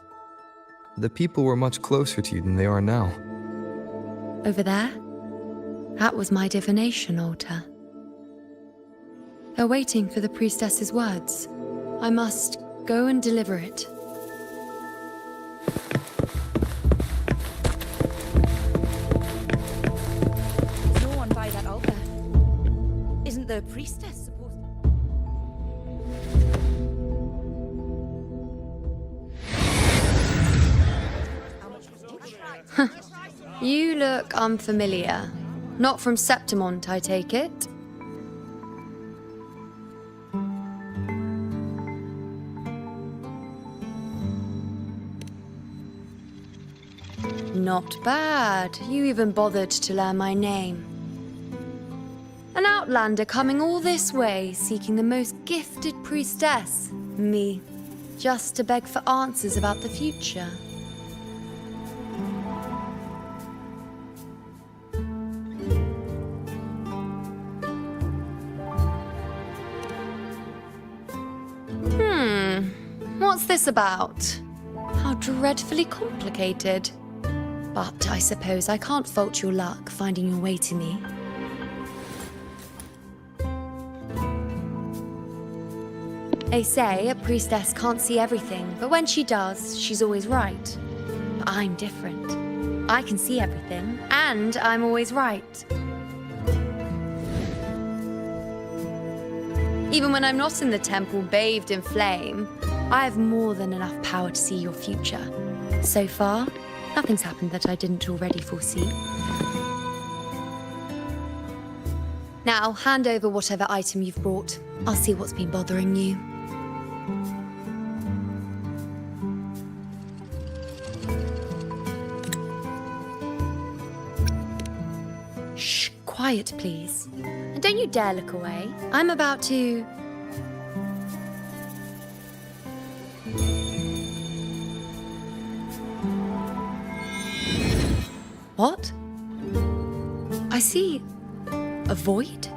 The people were much closer to you than they are now. Over there? That was my divination altar. They're waiting for the priestess's words. I must go and deliver it. There's no one by that altar. Isn't the priestess supposed You look unfamiliar. Not from Septimont, I take it. Not bad. You even bothered to learn my name. An outlander coming all this way, seeking the most gifted priestess, me, just to beg for answers about the future. What's this about? How dreadfully complicated. But I suppose I can't fault your luck finding your way to me. They say a priestess can't see everything, but when she does, she's always right. But I'm different. I can see everything, and I'm always right. Even when I'm not in the temple bathed in flame, I have more than enough power to see your future. So far, nothing's happened that I didn't already foresee. Now, hand over whatever item you've brought. I'll see what's been bothering you. Shh, quiet, please. And don't you dare look away. I'm about to... What? I see a void?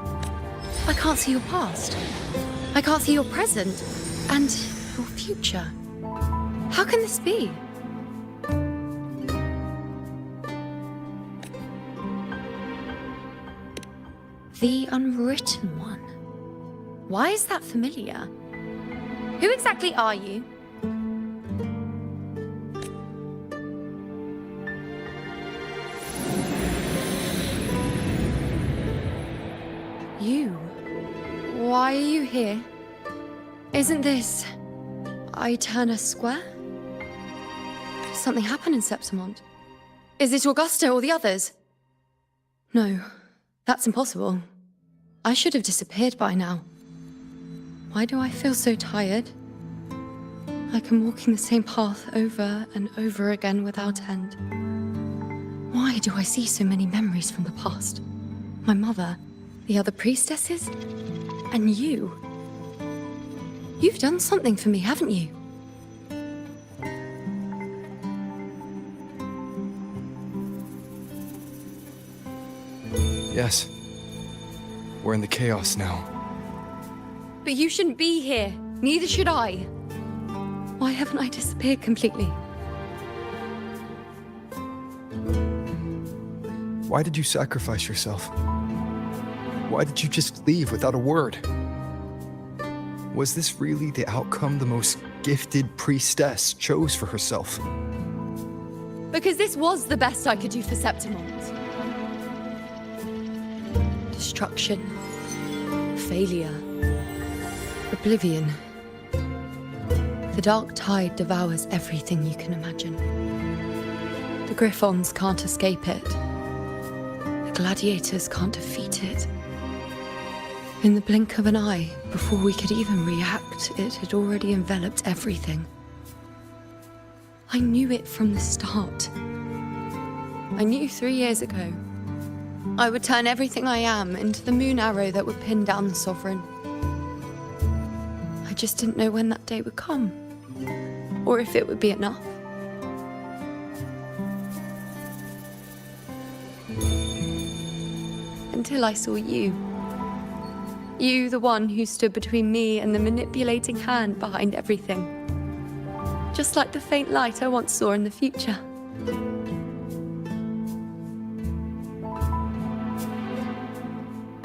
I can't see your past. I can't see your present. And your future. How can this be? The Unwritten One. Why is that familiar? Who exactly are you? You? Why are you here? Isn't this Aeterna Square? Did something happen in Septimont? Is it Augusta or the others? No, that's impossible. I should have disappeared by now. Why do I feel so tired? Like I'm walking the same path over and over again without end. Why do I see so many memories from the past? My mother, the other priestesses, and you. You've done something for me, haven't you? Yes. We're in the chaos now. But you shouldn't be here. Neither should I. Why haven't I disappeared completely? Why did you sacrifice yourself? Why did you just leave without a word? Was this really the outcome the most gifted priestess chose for herself? Because this was the best I could do for Septimont. Destruction. Failure. Oblivion. The Dark Tide devours everything you can imagine. The Griffons can't escape it. The Gladiators can't defeat it. In the blink of an eye, before we could even react, it had already enveloped everything. I knew it from the start. I knew 3 years ago I would turn everything I am into the moon arrow that would pin down the Sovereign. I just didn't know when that day would come, or if it would be enough. Until I saw you. You, the one who stood between me and the manipulating hand behind everything. Just like the faint light I once saw in the future.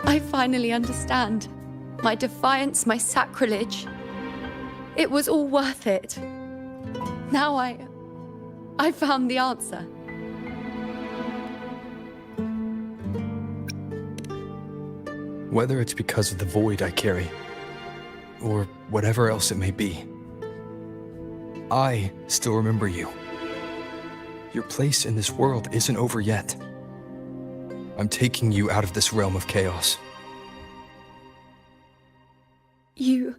I finally understand. My defiance, my sacrilege. It was all worth it. Now I found the answer. Whether it's because of the void I carry, or whatever else it may be, I still remember you. Your place in this world isn't over yet. I'm taking you out of this realm of chaos. You...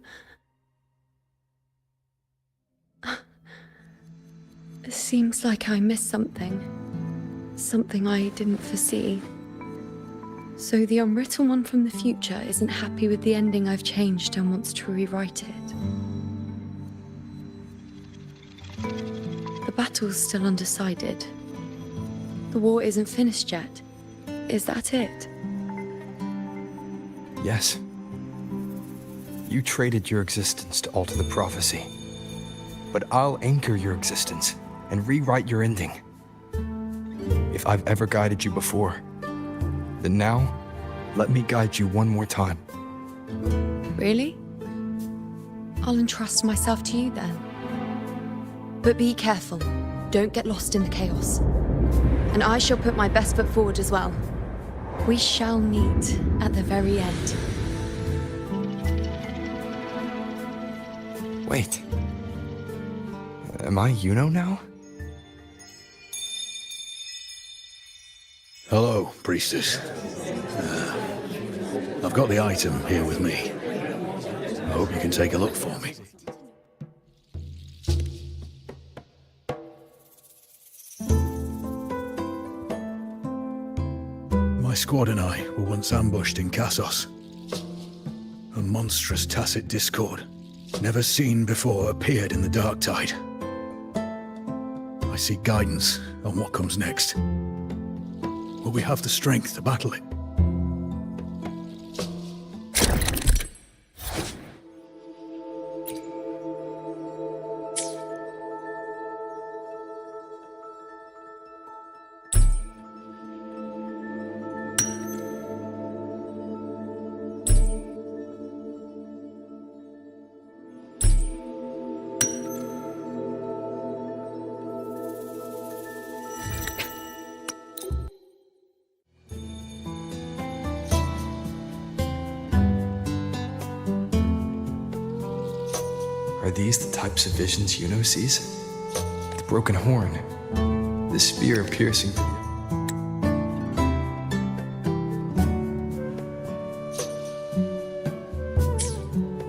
It seems like I missed something. Something I didn't foresee. So the unwritten one from the future isn't happy with the ending I've changed and wants to rewrite it. The battle's still undecided. The war isn't finished yet. Is that it? Yes. You traded your existence to alter the prophecy. But I'll anchor your existence and rewrite your ending. If I've ever guided you before, then now, let me guide you one more time. Really? I'll entrust myself to you then. But be careful. Don't get lost in the chaos. And I shall put my best foot forward as well. We shall meet at the very end. Wait. Am I Yuno now? Hello, priestess. I've got the item here with me. I hope you can take a look for me. My squad and I were once ambushed in Kassos. A monstrous tacit discord, never seen before, appeared in the Dark Tide. I seek guidance on what comes next. Will we have the strength to battle it? Are these the types of visions Yuno sees? The broken horn, the spear piercing through.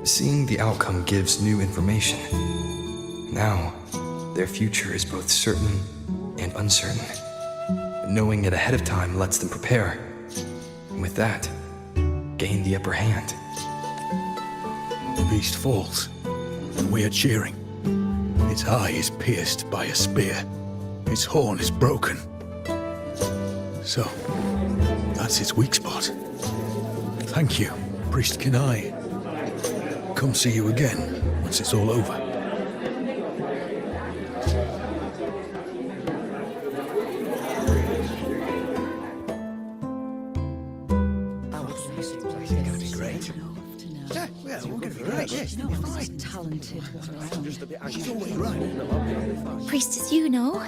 Seeing the outcome gives new information. Now, their future is both certain and uncertain. Knowing it ahead of time lets them prepare. And with that, gain the upper hand. The beast falls, and we are cheering. Its eye is pierced by a spear. Its horn is broken. So, that's its weak spot. Thank you, Priest Kenai. Come see you again once it's all over. talented one around. Priestess Yuno,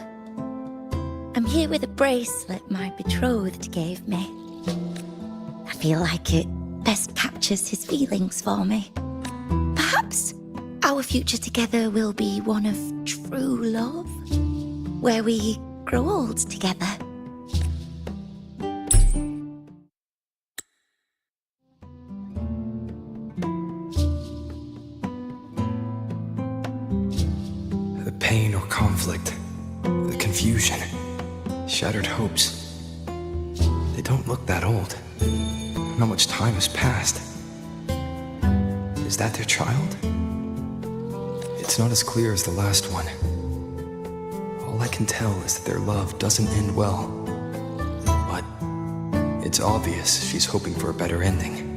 I'm here with a bracelet my betrothed gave me. I feel like it best captures his feelings for me. Perhaps our future together will be one of true love, where we grow old together. The pain or conflict, the confusion, shattered hopes. They don't look that old. Not much time has passed. Is that their child? It's not as clear as the last one. All I can tell is that their love doesn't end well. But it's obvious she's hoping for a better ending.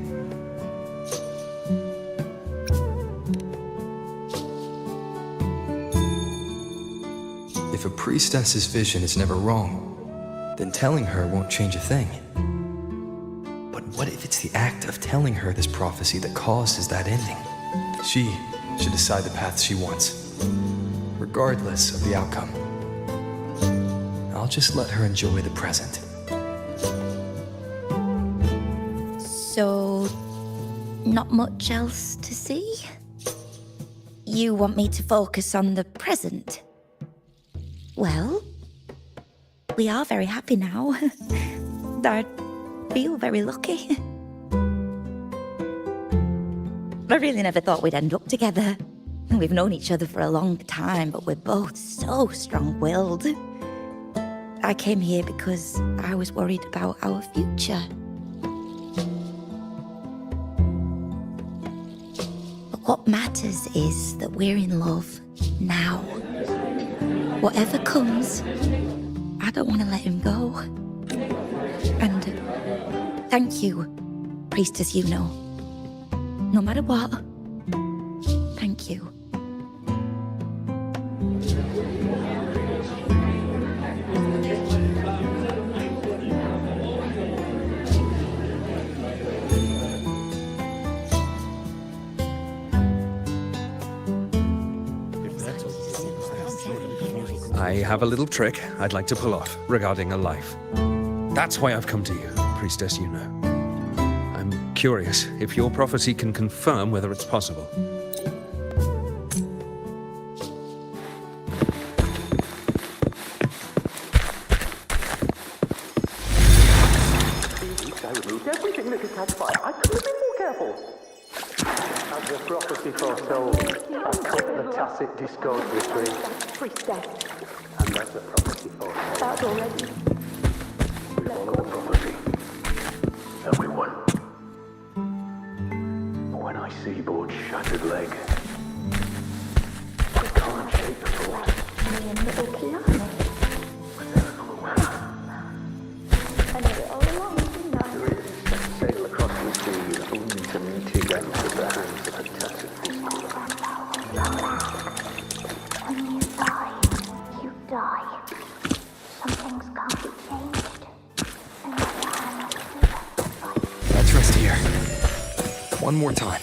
If a priestess's vision is never wrong, then telling her won't change a thing. But what if it's the act of telling her this prophecy that causes that ending? She should decide the path she wants, regardless of the outcome. I'll just let her enjoy the present. So, not much else to see? You want me to focus on the present? Well, we are very happy now. I feel very lucky. I really never thought we'd end up together. We've known each other for a long time, but we're both so strong-willed. I came here because I was worried about our future. But what matters is that we're in love now. Whatever comes, I don't want to let him go. And thank you, Priestess Yuno. No matter what, thank you. I have a little trick I'd like to pull off regarding a life. That's why I've come to you, Priestess Yuno. I'm curious if your prophecy can confirm whether it's possible. I removed everything that could catch fire. I could have been more careful. As the prophecy foretold, I cut the tacit discordant tree. Priestess. And as the prophecy foretold, That's already. we follow the prophecy. And we won. But when I see Bord's shattered leg, I can't shake the thought. Me and little Kiana. Was there another way? I knew it all along, didn't I? There is. Sail across the sea, only to meet again with the hands of a tacit discord. When you die, you die. Some things can't be changed. And your hands Let's rest here. One more time.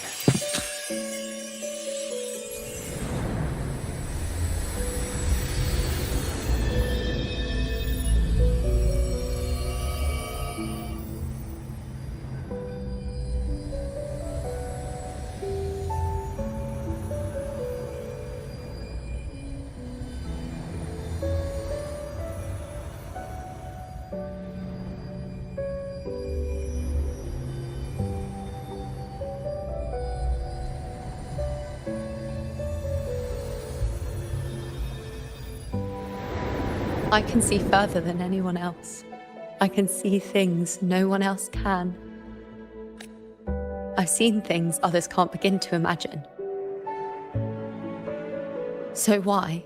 I can see further than anyone else. I can see things no one else can. I've seen things others can't begin to imagine. So why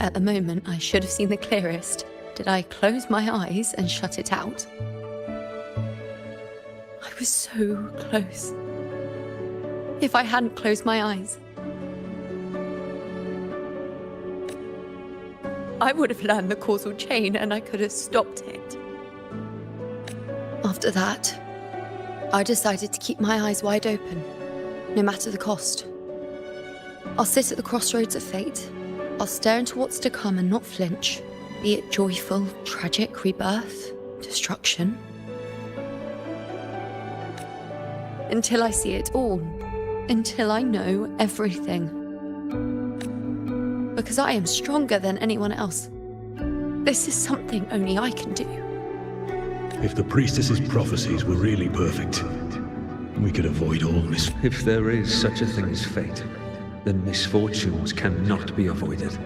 at the moment I should have seen the clearest, did I close my eyes and shut it out? I was so close. If I hadn't closed my eyes, I would have learned the causal chain and I could have stopped it. After that, I decided to keep my eyes wide open, no matter the cost. I'll sit at the crossroads of fate. I'll stare into what's to come and not flinch, be it joyful, tragic, rebirth, destruction. Until I see it all. Until I know everything. Because I am stronger than anyone else. This is something only I can do. If the priestess's prophecies were really perfect, we could avoid all If there is such a thing as fate, then misfortunes cannot be avoided.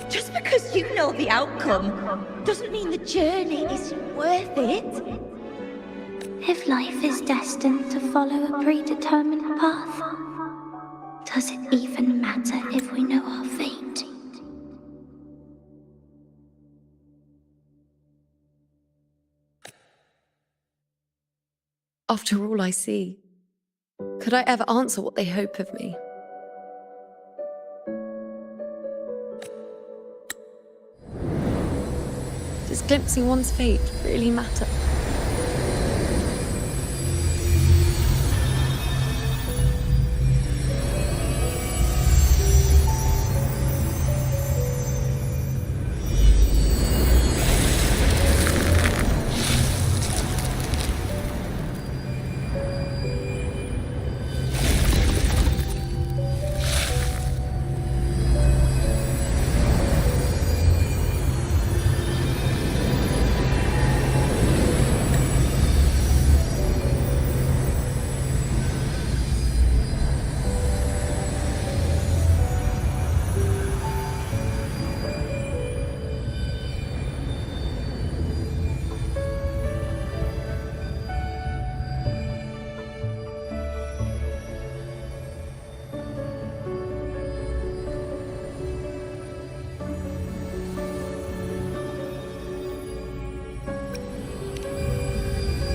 Just because you know the outcome doesn't mean the journey isn't worth it. If life is destined to follow a predetermined path, does it even matter if we know our fate? After all I see, could I ever answer what they hope of me? Does glimpsing one's fate really matter?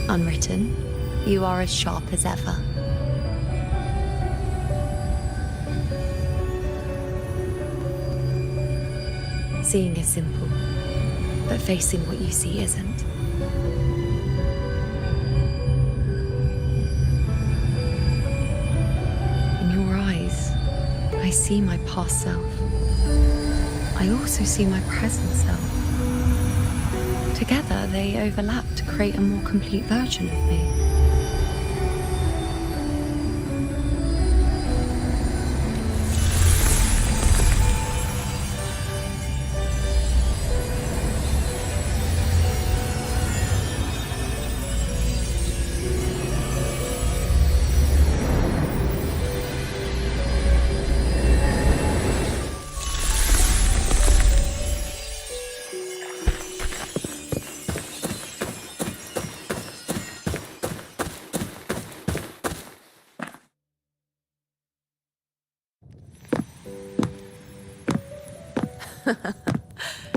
Unwritten, you are as sharp as ever. Seeing is simple, but facing what you see isn't. In your eyes, I see my past self. I also see my present self. Together, they overlap to create a more complete version of me.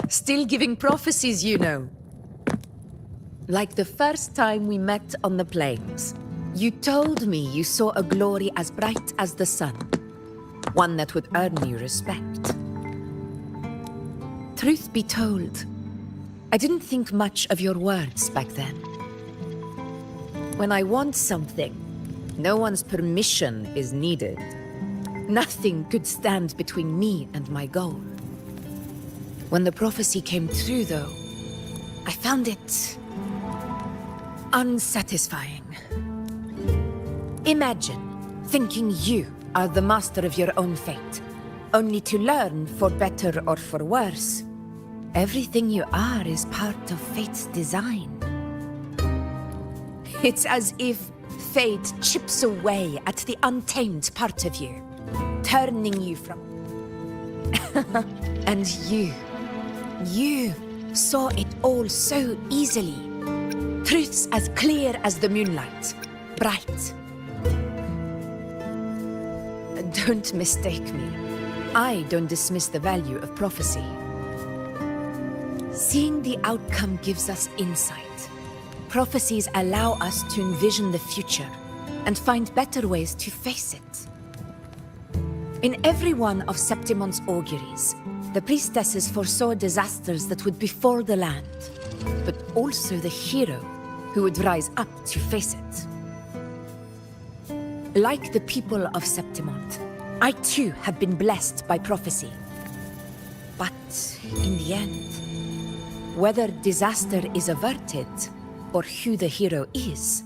Still giving prophecies, you know. Like the first time we met on the plains. You told me you saw a glory as bright as the sun. One that would earn you respect. Truth be told, I didn't think much of your words back then. When I want something, no one's permission is needed. Nothing could stand between me and my goal. When the prophecy came true, though, I found it unsatisfying. Imagine thinking you are the master of your own fate, only to learn, for better or for worse, everything you are is part of fate's design. It's as if fate chips away at the untamed part of you, turning you from... And you saw it all so easily. Truths as clear as the moonlight, bright. Don't mistake me. I don't dismiss the value of prophecy. Seeing the outcome gives us insight. Prophecies allow us to envision the future and find better ways to face it. In every one of Septimon's auguries, the priestesses foresaw disasters that would befall the land, but also the hero who would rise up to face it. Like the people of Septimont, I too have been blessed by prophecy. But in the end, whether disaster is averted or who the hero is,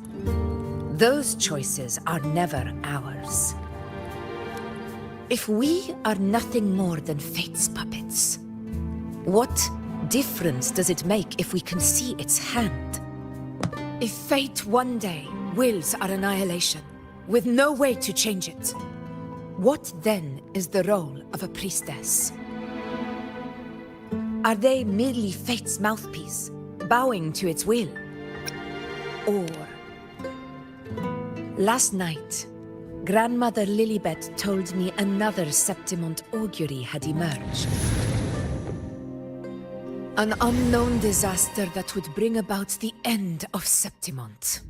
those choices are never ours. If we are nothing more than fate's puppets, what difference does it make if we can see its hand? If fate one day wills our annihilation, with no way to change it, what then is the role of a priestess? Are they merely fate's mouthpiece, bowing to its will? Or... Last night, Grandmother Lilibet told me another Septimont augury had emerged. An unknown disaster that would bring about the end of Septimont.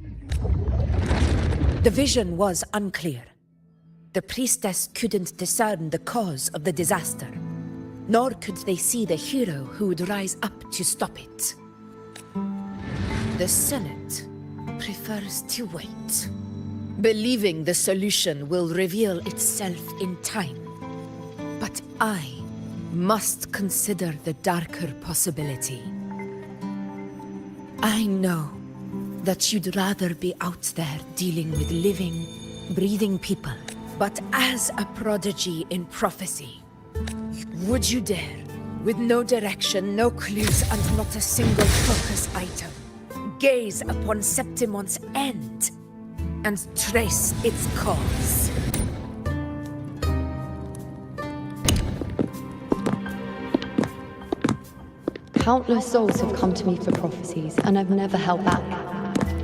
The vision was unclear. The priestess couldn't discern the cause of the disaster, nor could they see the hero who would rise up to stop it. The Senate prefers to wait, believing the solution will reveal itself in time. But I must consider the darker possibility. I know that you'd rather be out there dealing with living, breathing people. But as a prodigy in prophecy, would you dare, with no direction, no clues, and not a single focus item, gaze upon Septimont's end and trace its cause? Countless souls have come to me for prophecies, and I've never held back.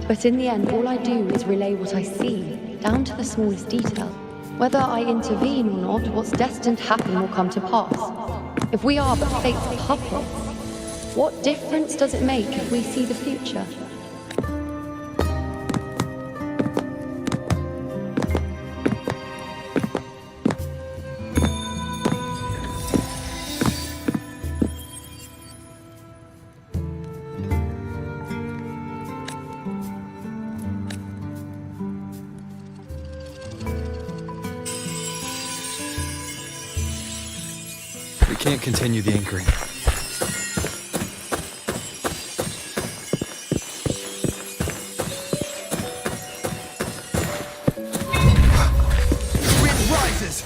But in the end, all I do is relay what I see, down to the smallest detail. Whether I intervene or not, what's destined to happen will come to pass. If we are but fate's puppets, what difference does it make if we see the future? We can't continue the anchoring. Wind rises!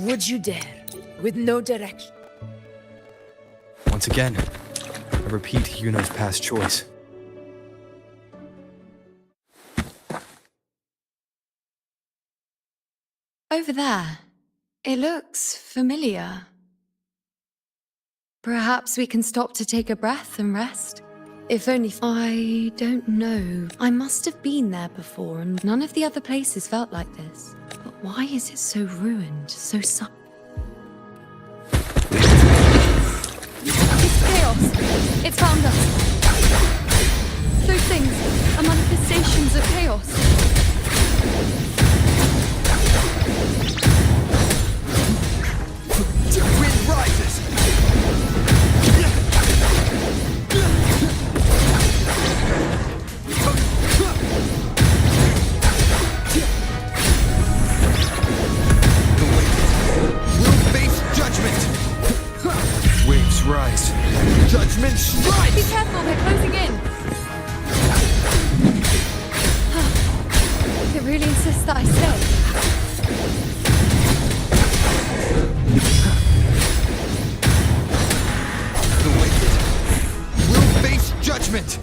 Would you dare, with no direction? Once again, I repeat Yuno's past choice. Over there. It looks familiar. Perhaps we can stop to take a breath and rest? If only... I don't know. I must have been there before, and none of the other places felt like this. But why is it so ruined, so It's chaos! It's found us! Those things are manifestations of chaos! Wind rises! We'll face judgment! Waves rise. Judgment strikes! Be careful, they're closing in! It really insists that I stay. The wicked will face judgment!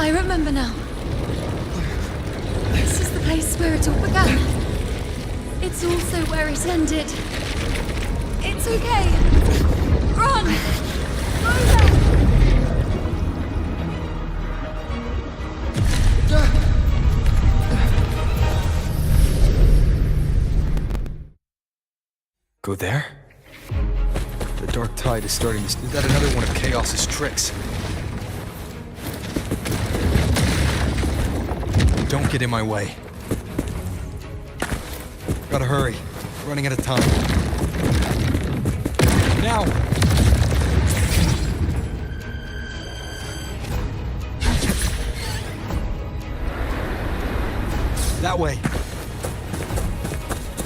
I remember now. This is the place where it all began. It's also where it ended. It's okay. Run! Rosa! Go there? The dark tide is starting to... Is that another one of Chaos's tricks? Don't get in my way. Gotta hurry. Running out of time. Now! That way.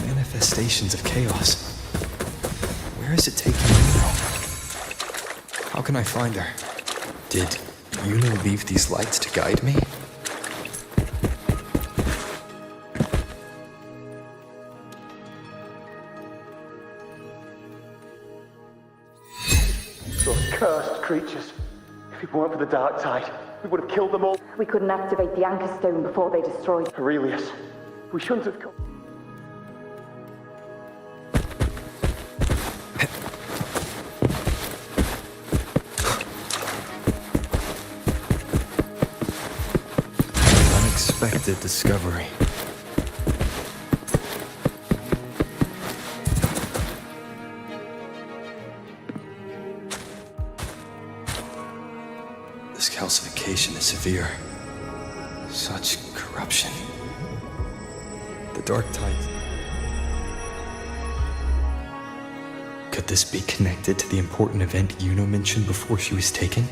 Manifestations of chaos. Where is it taking me now? How can I find her? Did Yuno leave these lights to guide me? Those cursed creatures. If it weren't for the dark tide, we would have killed them all. We couldn't activate the Anchor Stone before they destroyed Aurelius, we shouldn't have come. Unexpected discovery. This calcification is severe. Such corruption. The dark tide. Could this be connected to the important event Yuno mentioned before she was taken?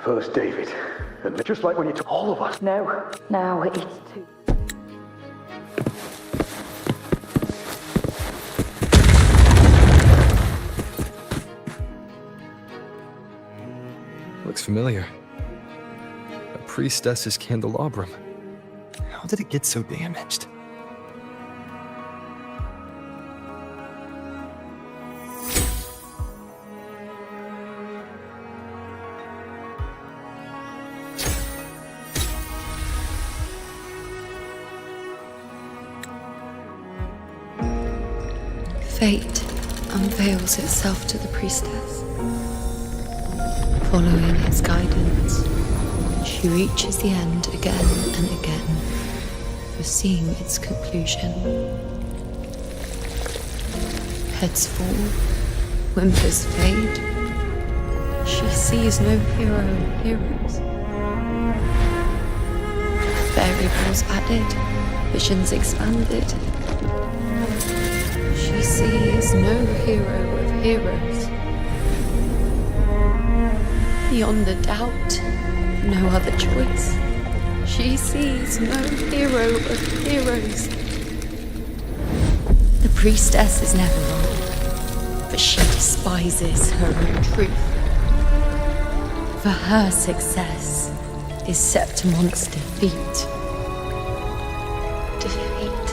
First David, and just like when you took all of us. No, now it's too... Looks familiar. A priestess's candelabrum. How did it get so damaged? Fate unveils itself to the priestess. Following its guidance, she reaches the end again and again, foreseeing its conclusion. Heads fall, whimpers fade. She sees no hero or heroes. Variables added, visions expanded. She sees no hero of heroes. Beyond a doubt, no other choice. She sees no hero of heroes. The priestess is never wrong, but she despises her own truth. For her success is Septimon's defeat. Defeat.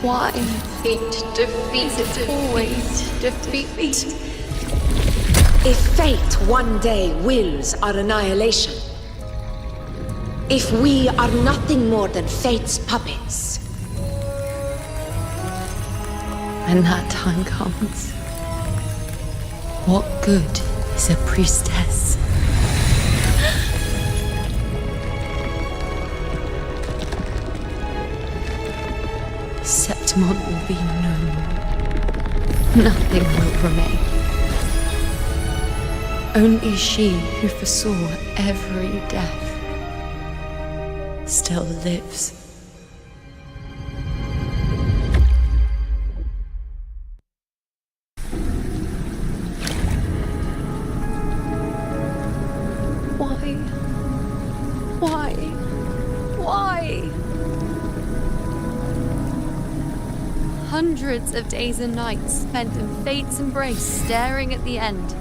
Why? Defeat. Is it always defeat? If fate one day wills our annihilation, if we are nothing more than fate's puppets, when that time comes, what good is a priestess? Septimon will be no more. Nothing will remain. Only she who foresaw every death still lives. Hundreds of days and nights spent in fate's embrace, staring at the end.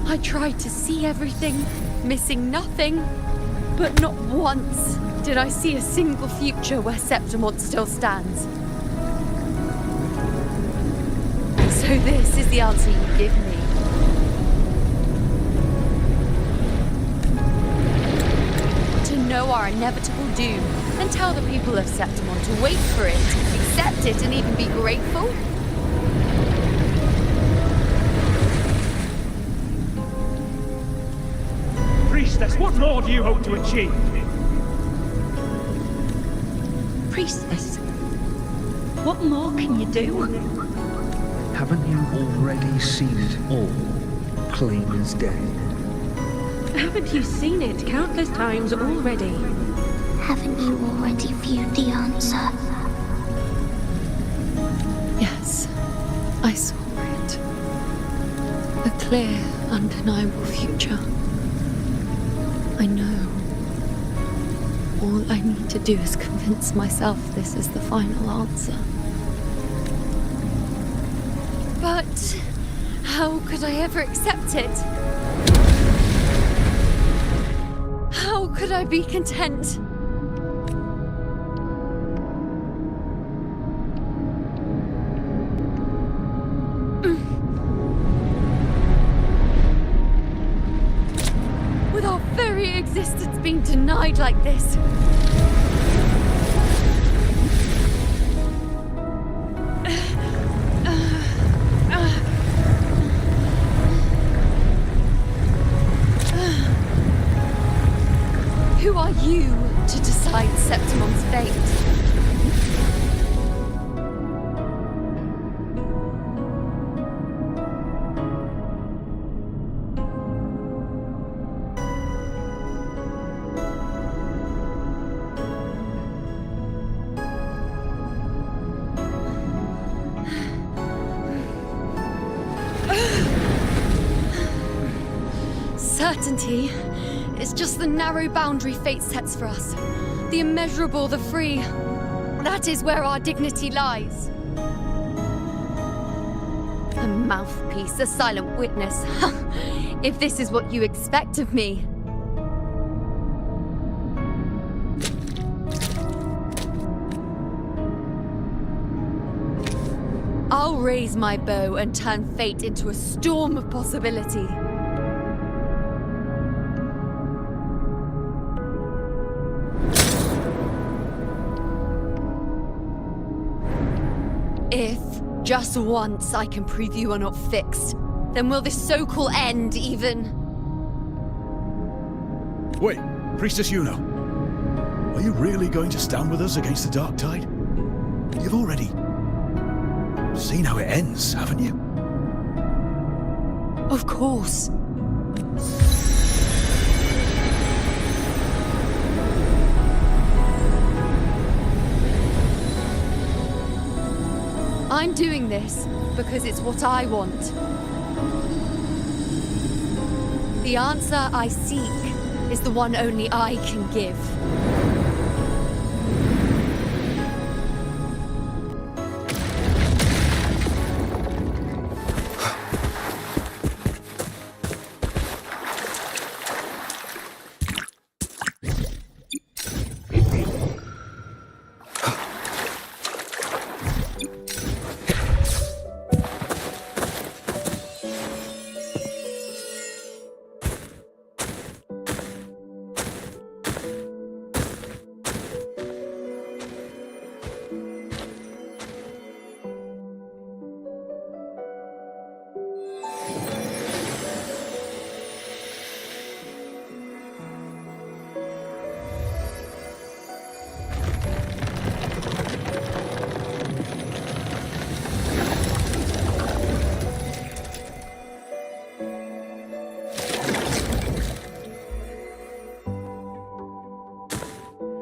I tried to see everything, missing nothing, but not once did I see a single future where Septimont still stands. So this is the answer you give me. To know our inevitable doom and tell the people of Septimont to wait for it, accept it, and even be grateful? Priestess, what more do you hope to achieve? Priestess, what more can you do? Haven't you already seen it all, plain as day? Haven't you seen it countless times already? Haven't you already viewed the answer? Yes, I saw it. A clear, undeniable future. I know. All I need to do is convince myself this is the final answer. But how could I ever accept it? How could I be content? With our very existence being denied like this. Who are you to decide Septimon's fate? Certainty is just the narrow boundary fate sets for us. The immeasurable, the free. That is where our dignity lies. A mouthpiece, a silent witness. If this is what you expect of me. I'll raise my bow and turn fate into a storm of possibility. If, just once, I can prove you are not fixed, then will this so-called end even... Wait, Priestess Yuno. Are you really going to stand with us against the Dark Tide? You've already seen how it ends, haven't you? Of course. I'm doing this because it's what I want. The answer I seek is the one only I can give.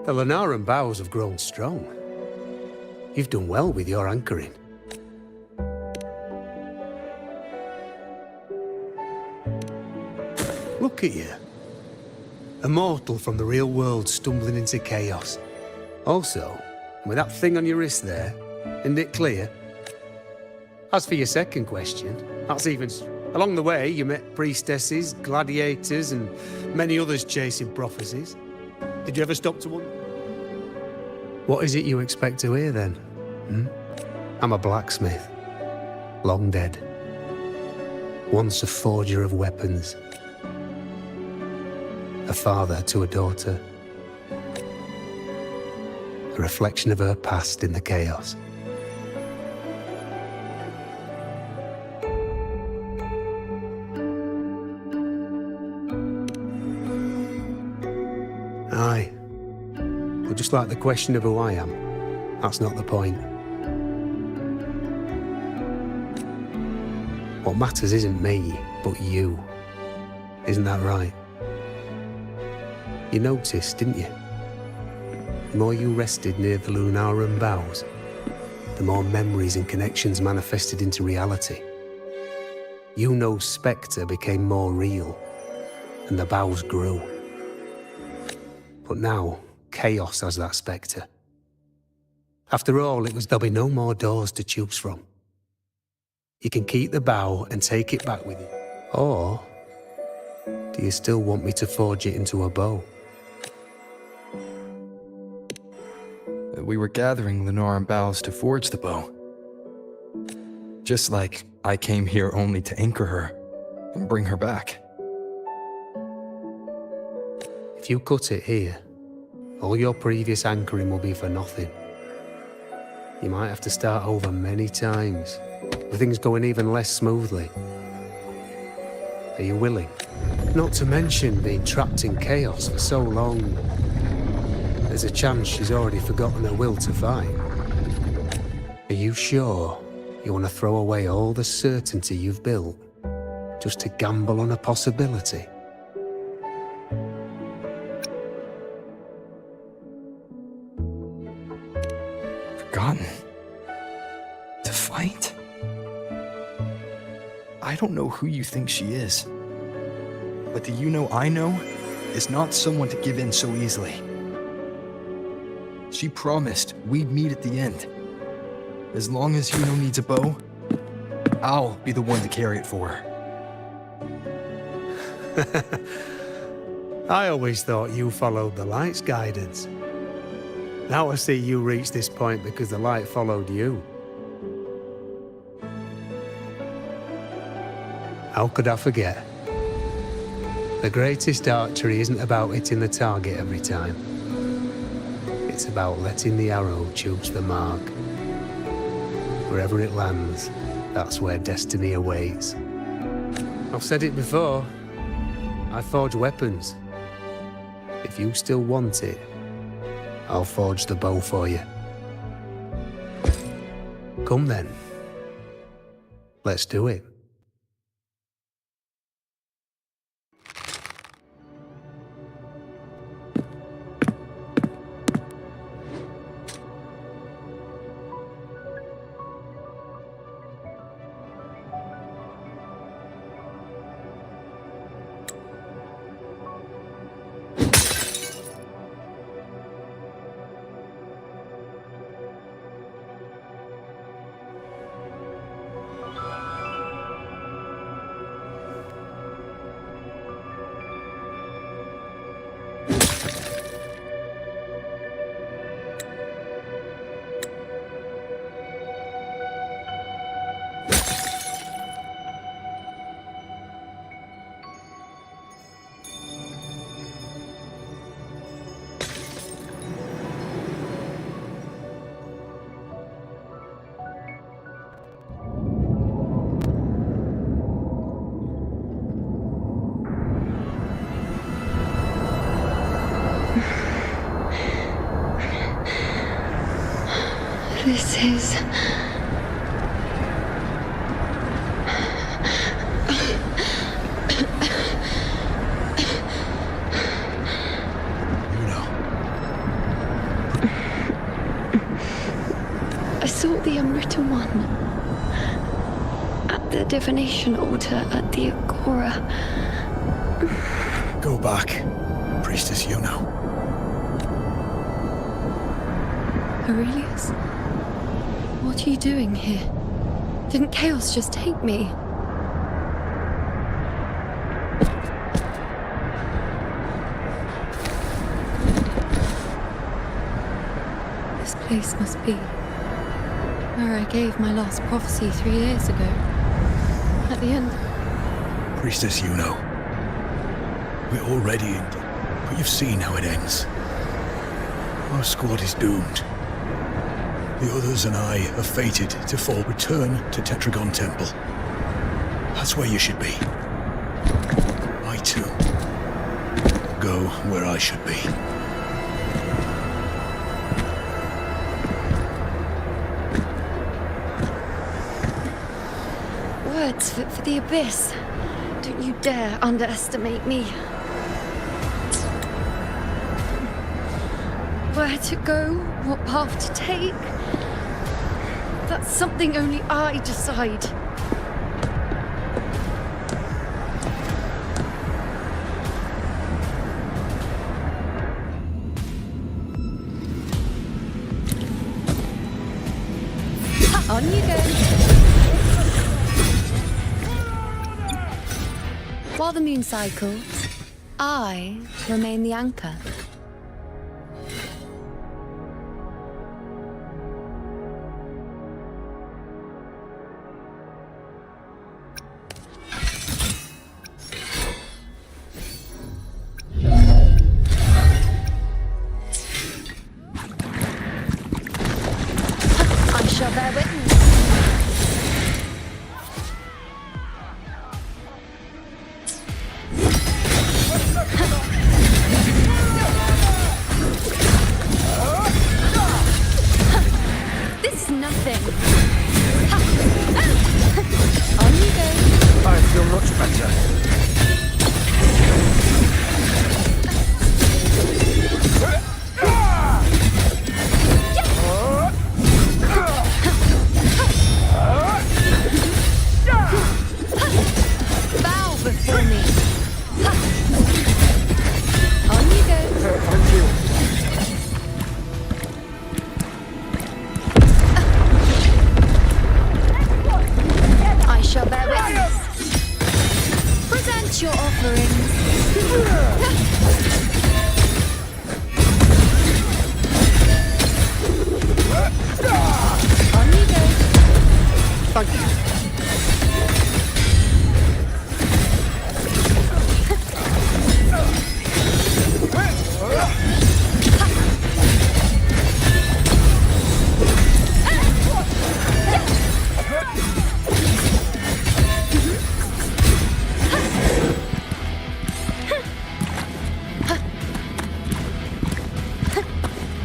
The Lenaran bows have grown strong. You've done well with your anchoring. Look at you. A mortal from the real world stumbling into chaos. Also, with that thing on your wrist there, Isn't it clear? As for your second question, that's even... Along the way, you met priestesses, gladiators, and many others chasing prophecies. Did you ever stop to wonder? What is it you expect to hear, then? I'm a blacksmith. Long dead. Once a forger of weapons. A father to a daughter. A reflection of her past in the chaos. Aye. But just like the question of who I am, that's not the point. What matters isn't me, but you. Isn't that right? You noticed, didn't you? The more you rested near the Lunarum boughs, the more memories and connections manifested into reality. Yuno's spectre became more real, and the boughs grew. But now, chaos has that spectre. After all, there'll be no more doors to choose from. You can keep the bow and take it back with you. Or, do you still want me to forge it into a bow? We were gathering Lunarum boughs to forge the bow. Just like I came here only to anchor her and bring her back. If you cut it here, all your previous anchoring will be for nothing. You might have to start over many times, with things going even less smoothly. Are you willing? Not to mention being trapped in chaos for so long. There's a chance she's already forgotten her will to fight. Are you sure you want to throw away all the certainty you've built just to gamble on a possibility? Forgotten? To fight? I don't know who you think she is. But the Yuno I know is not someone to give in so easily. She promised we'd meet at the end. As long as Yuno needs a bow, I'll be the one to carry it for her. I always thought you followed the light's guidance. Now I see you reached this point because the light followed you. How could I forget? The greatest archery isn't about hitting the target every time. It's about letting the arrow choose the mark. Wherever it lands, that's where destiny awaits. I've said it before. I forge weapons. If you still want it, I'll forge the bow for you. Come then. Let's do it. This is... I sought the unwritten one at the divination altar at the Agora. Go back, Priestess Yuno. Aurelius? What are you doing here? Didn't Chaos just take me? This place must be where I gave my last prophecy 3 years ago. At the end. Priestess Yuno. We're all ready, but you've seen how it ends. Our squad is doomed. The others and I are fated to fall. Return to Tetragon Temple. That's where you should be. I too go where I should be. Words for the Abyss. Don't you dare underestimate me. Where to go, what path to take, that's something only I decide. On you go. While the moon cycles, I remain the anchor. I shall bear witness. This is nothing. On you go. I feel much better. Bow before me. On you go. Thank you. I shall bear witness. Present your offerings. On you go. Thank you.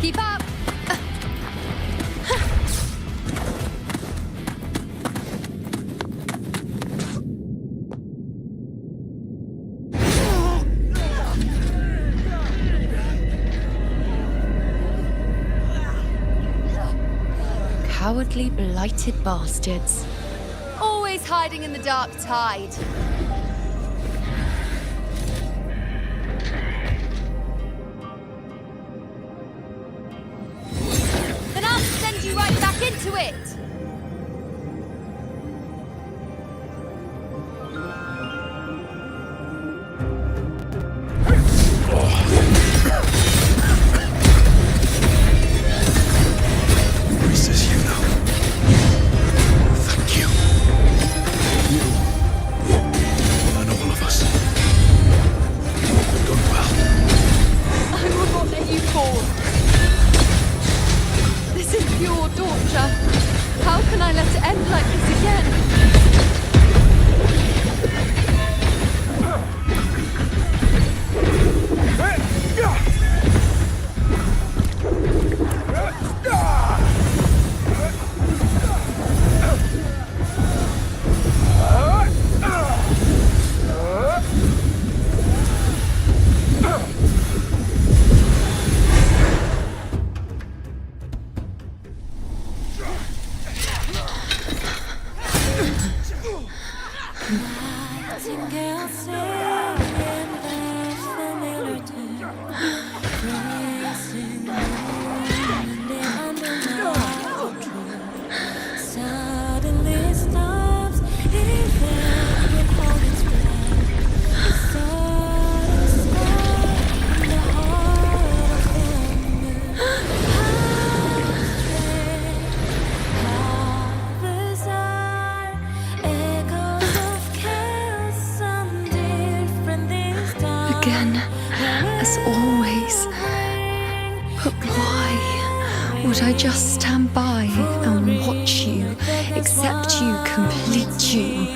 Keep up. Cowardly, blighted bastards. Always hiding in the dark tide. Then I'll send you right back into it! Priestess Yuno. Thank you. You and all of us. You've done well. I will not let you fall. This is pure torture. How can I let it end like this again? just stand by and watch you, accept you, complete you.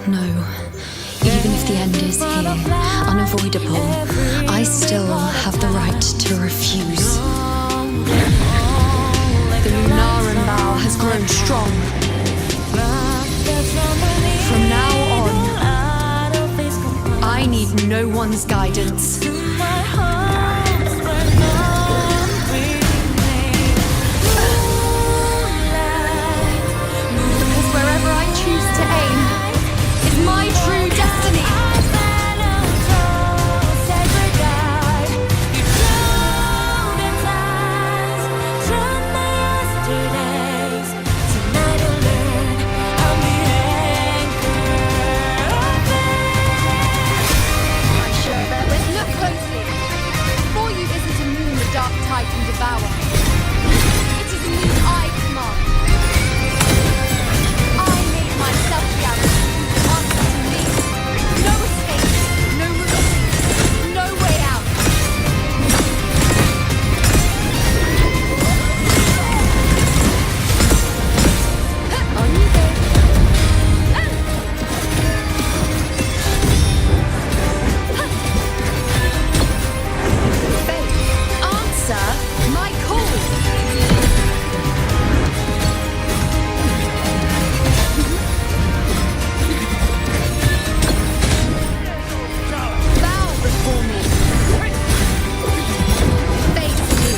No. Even if the end is here, unavoidable, I still have the right to refuse. The Lunaran bow has grown strong. From now on, I need no one's guidance. Because wherever I choose to aim, my true destiny. Look closely. Before you isn't a moon the dark tide can devour. It is a moon I command. I made myself guarantee. No escape, no release, no way out. On you go. Faith, answer my call. Bow before me. Face me.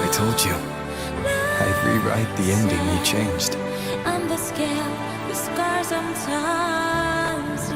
I told you. I'd rewrite the ending you changed. On the scale, the scars sometimes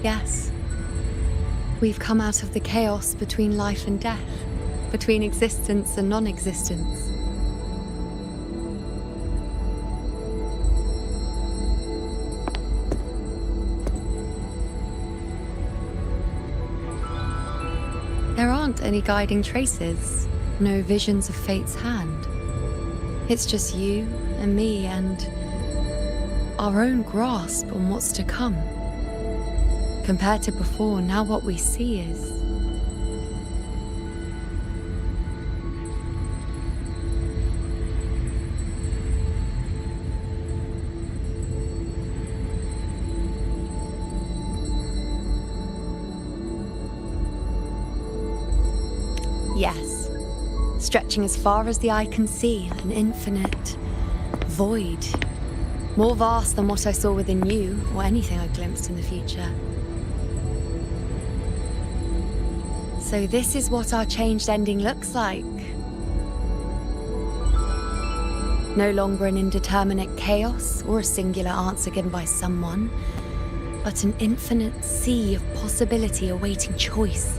Yes. We've come out of the chaos between life and death, between existence and non-existence. There aren't any guiding traces, no visions of fate's hand. It's just you and me and our own grasp on what's to come. Compared to before, now what we see is... Yes. stretching as far as the eye can see, an infinite void. More vast than what I saw within you, or anything I glimpsed in the future. So this is what our changed ending looks like. No longer an indeterminate chaos or a singular answer given by someone, but an infinite sea of possibility awaiting choice.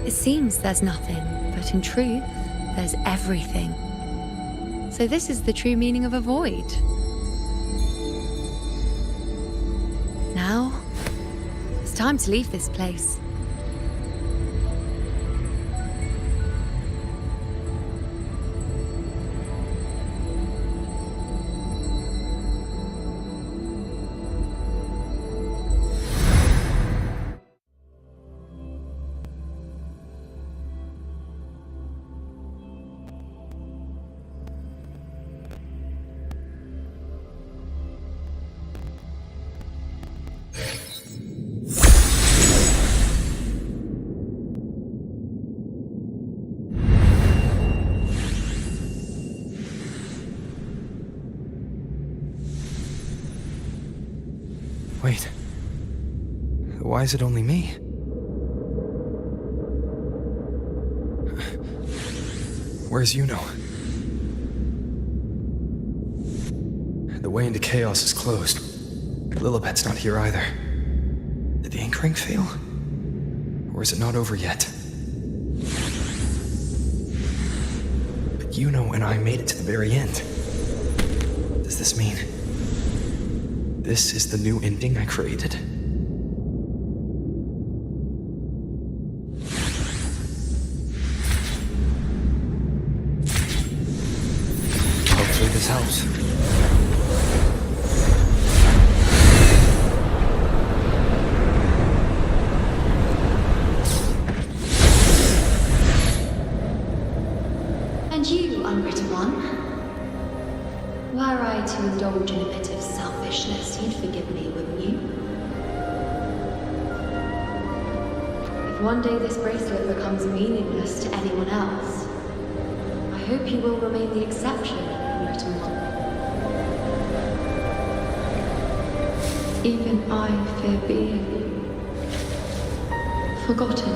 It seems there's nothing, but in truth, there's everything. So this is the true meaning of a void. Now, it's time to leave this place. Wait. Why is it only me? Where's Yuno? The way into chaos is closed. Lilibet's not here either. Did the anchoring fail? Or is it not over yet? But Yuno and I made it to the very end. Does this mean this is the new ending I created? Hopefully this helps. And you, unwritten one, were I to indulge in a bit of selfishness, you'd forgive me, wouldn't you? If one day this bracelet becomes meaningless to anyone else, I hope you will remain the exception, unwritten one. Even I fear being forgotten.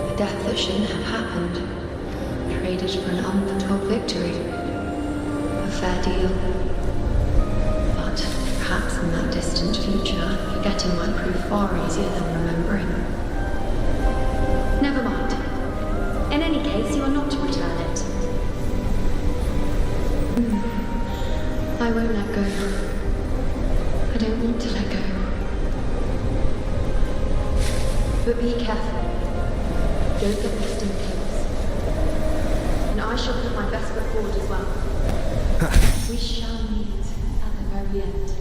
A death that shouldn't have happened, traded for an unforetold victory. A fair deal. But perhaps in that distant future, forgetting might prove far easier than remembering. Never mind. In any case, you are not to return it. I won't let go. I don't want to let go. But be careful. Don't get lost in the chaos. And I shall put my best foot forward as well. We shall meet at the very end.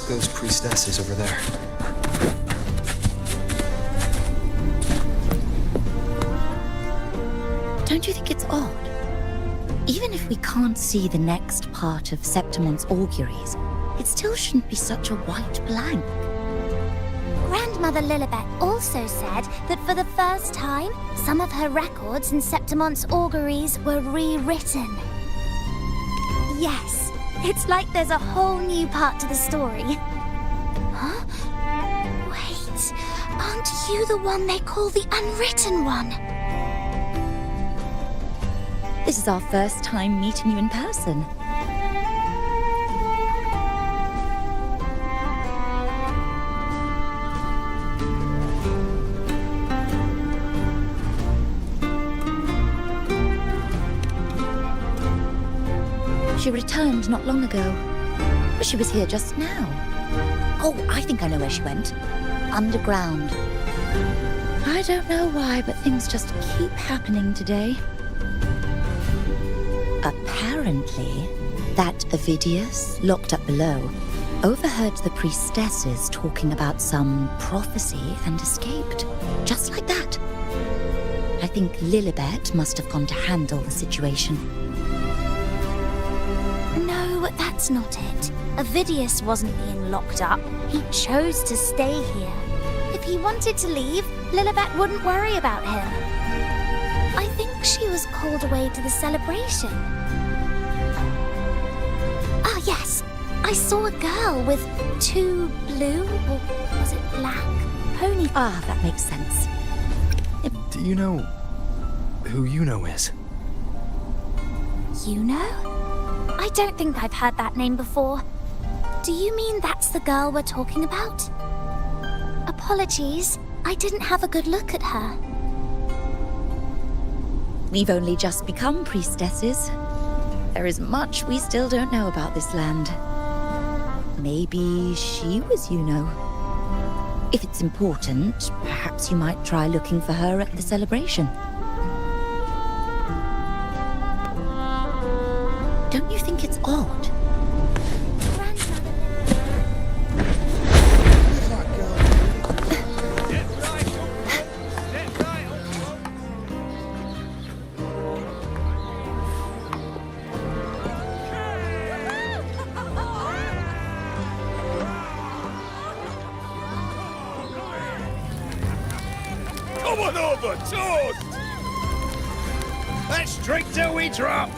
Those priestesses over there. Don't you think it's odd? Even if we can't see the next part of Septimon's auguries, it still shouldn't be such a white blank. Grandmother Lilibet also said that for the first time, some of her records in Septimon's auguries were rewritten. Yes, it's like there's a whole new part to the story. Huh? Wait, aren't you the one they call the Unwritten One? This is our first time meeting you in person. She returned not long ago. But she was here just now. Oh, I think I know where she went. Underground. I don't know why, but things just keep happening today. Apparently, that Ovidius, locked up below, overheard the priestesses talking about some prophecy and escaped. Just like that. I think Lilibet must have gone to handle the situation. No, that's not it. Ovidius wasn't being locked up. He chose to stay here. If he wanted to leave, Lilibet wouldn't worry about him. I think she was called away to the celebration. Ah, yes. I saw a girl with 2 blue, or was it black, pony... Ah, that makes sense. Do you know who Yuno is? Yuno? I don't think I've heard that name before. Do you mean that's the girl we're talking about? Apologies, I didn't have a good look at her. We've only just become priestesses. There is much we still don't know about this land. Maybe she was Yuno. If it's important, perhaps you might try looking for her at the celebration. Don't you think it's odd? Come on over, toast! Let's drink till we drop!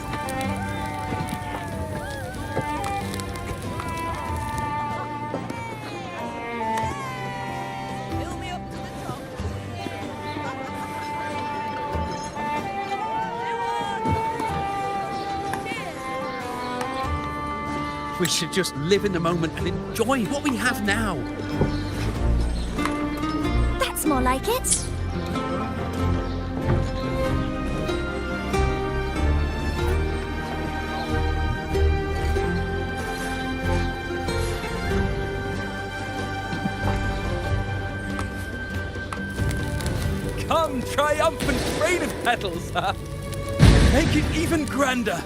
We should just live in the moment and enjoy what we have now. That's more like it. Come, triumphant rain of petals, huh? Make it even grander.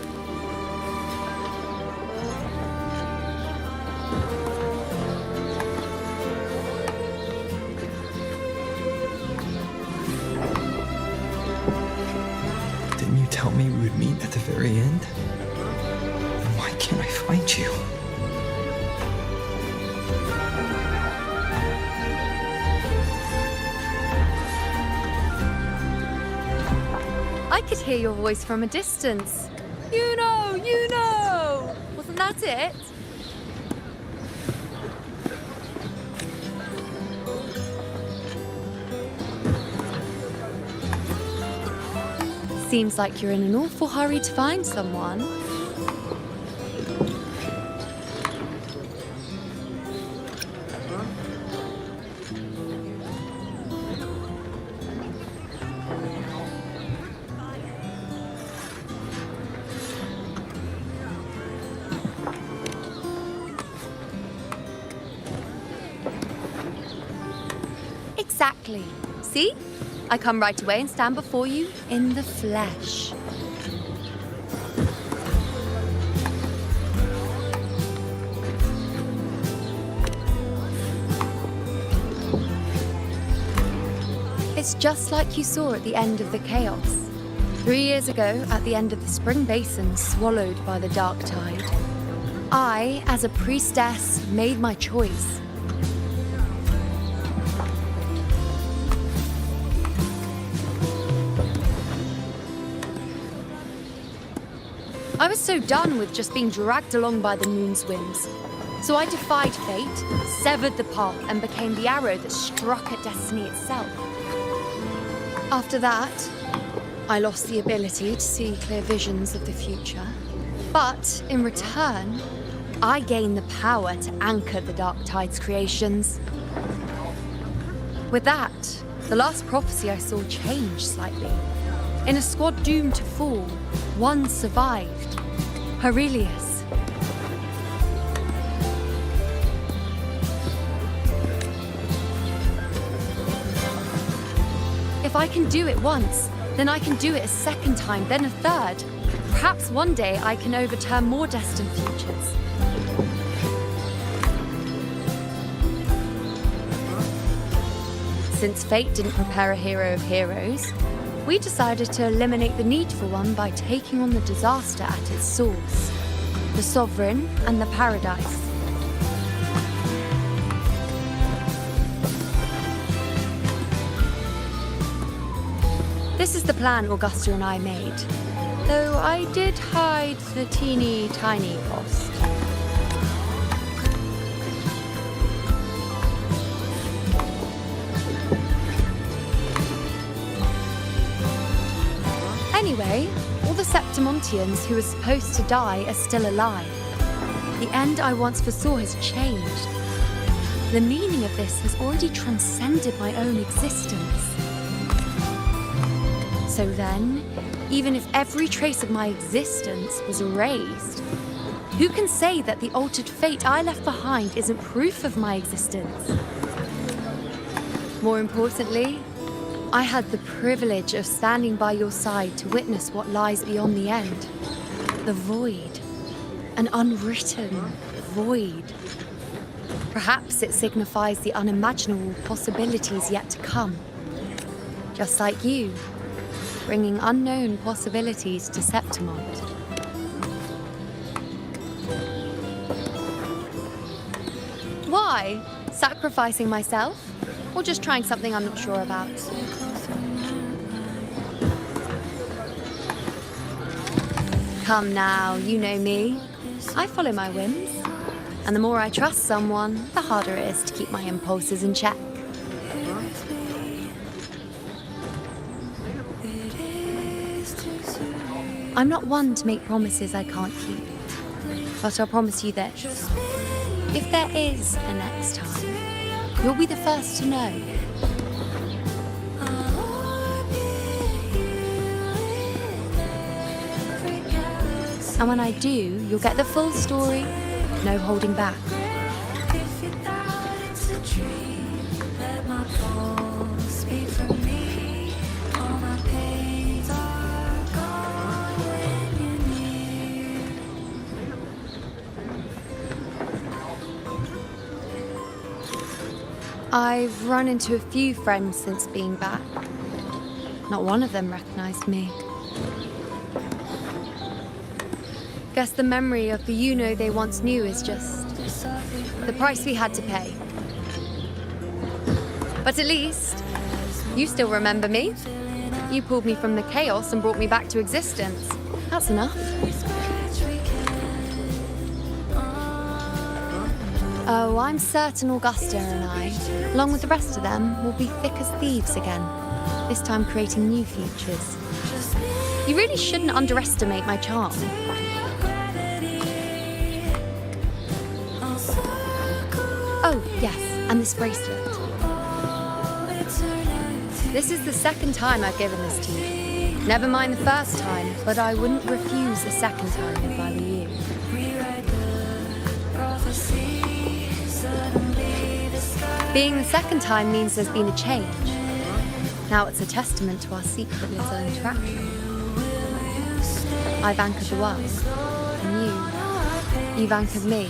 Didn't you tell me we would meet at the very end? Then why can't I find you? I could hear your voice from a distance. You know! Wasn't that it? Seems like you're in an awful hurry to find someone. Exactly. See? I come right away and stand before you in the flesh. It's just like you saw at the end of the chaos. 3 years ago, at the end of the spring basin swallowed by the dark tide, I, as a priestess, made my choice. I was so done with just being dragged along by the moon's winds. So I defied fate, severed the path, and became the arrow that struck at destiny itself. After that, I lost the ability to see clear visions of the future. But in return, I gained the power to anchor the Dark Tide's creations. With that, the last prophecy I saw changed slightly. In a squad doomed to fall, one survived. Aurelius. If I can do it once, then I can do it a second time, then a third. Perhaps one day I can overturn more destined futures. Since fate didn't prepare a hero of heroes, we decided to eliminate the need for one by taking on the disaster at its source, the Sovereign and the Paradise. This is the plan Augusta and I made, though I did hide the teeny tiny cost. Anyway, all the Septimontians who were supposed to die are still alive. The end I once foresaw has changed. The meaning of this has already transcended my own existence. So then, even if every trace of my existence was erased, who can say that the altered fate I left behind isn't proof of my existence? More importantly, I had the privilege of standing by your side to witness what lies beyond the end. The void. An unwritten void. Perhaps it signifies the unimaginable possibilities yet to come. Just like you, bringing unknown possibilities to Septimont. Why? Sacrificing myself? Or just trying something I'm not sure about? Come now, you know me. I follow my whims. And the more I trust someone, the harder it is to keep my impulses in check. I'm not one to make promises I can't keep. But I'll promise you this. If there is a next time, you'll be the first to know. And when I do, you'll get the full story, no holding back. I've run into a few friends since being back. Not one of them recognized me. Guess the memory of the you-know they once knew is just the price we had to pay. But at least, you still remember me. You pulled me from the chaos and brought me back to existence. That's enough. Oh, I'm certain Augusta and I, along with the rest of them, will be thick as thieves again, this time creating new futures. You really shouldn't underestimate my charm. Oh, yes, and this bracelet. This is the second time I've given this to you. Never mind the first time, but I wouldn't refuse the second time if I were you. Being the second time means there's been a change. Now it's a testament to our secret little interaction. I've anchored the world, and you've anchored me.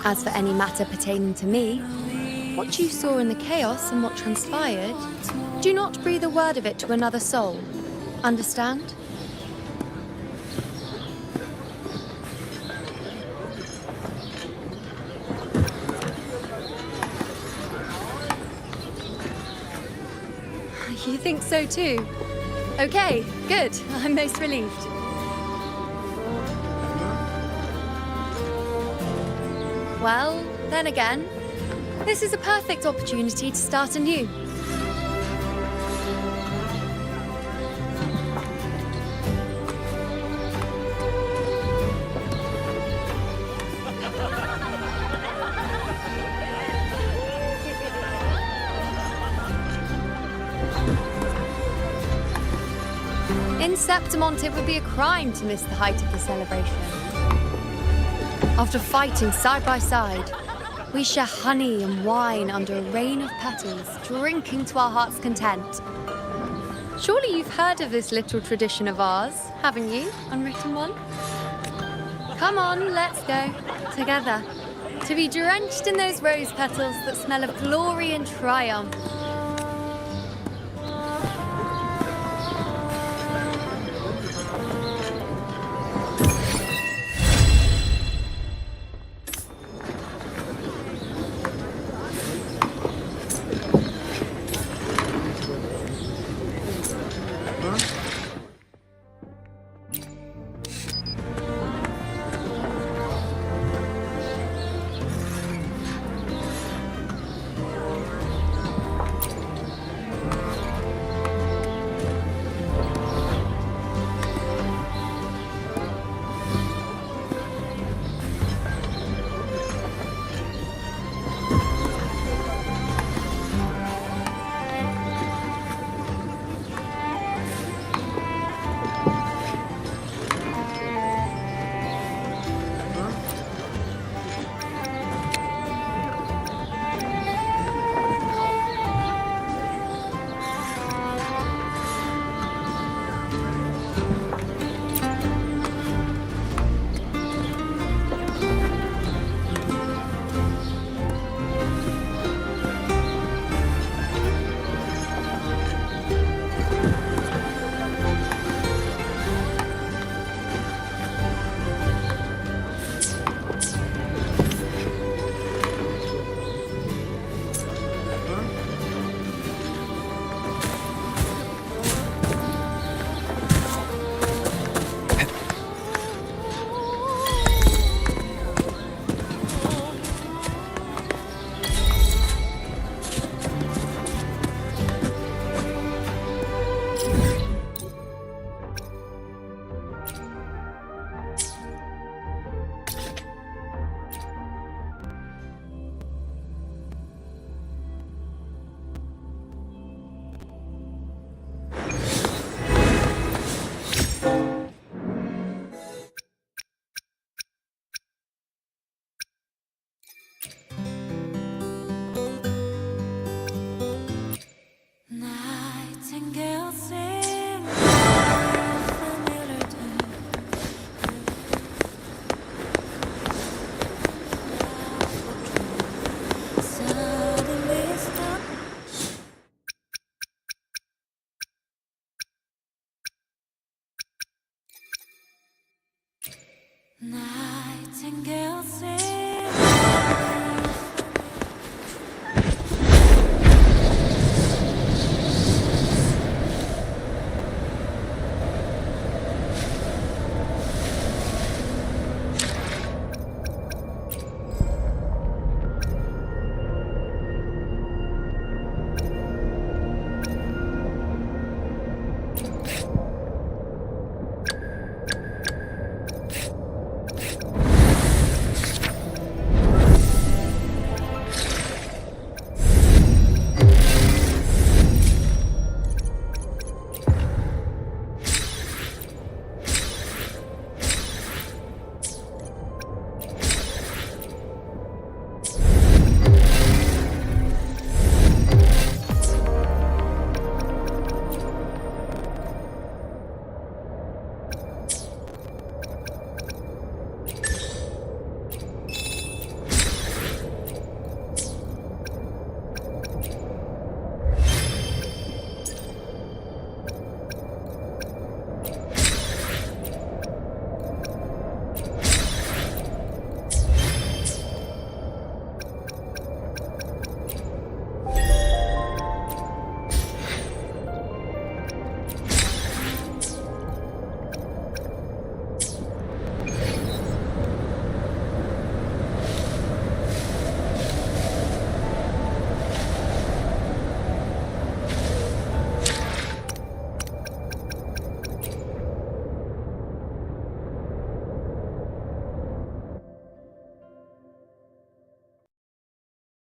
As for any matter pertaining to me, what you saw in the chaos and what transpired, do not breathe a word of it to another soul. Understand? You think so too? Okay, good. I'm most relieved. Well, then again, This is a perfect opportunity to start anew. In Septimont, it would be a crime to miss the height of the celebration. After fighting side by side, we share honey and wine under a rain of petals, drinking to our heart's content. Surely you've heard of this little tradition of ours, haven't you, Unwritten One? Come on, let's go, together, to be drenched in those rose petals that smell of glory and triumph. Nightingale sing.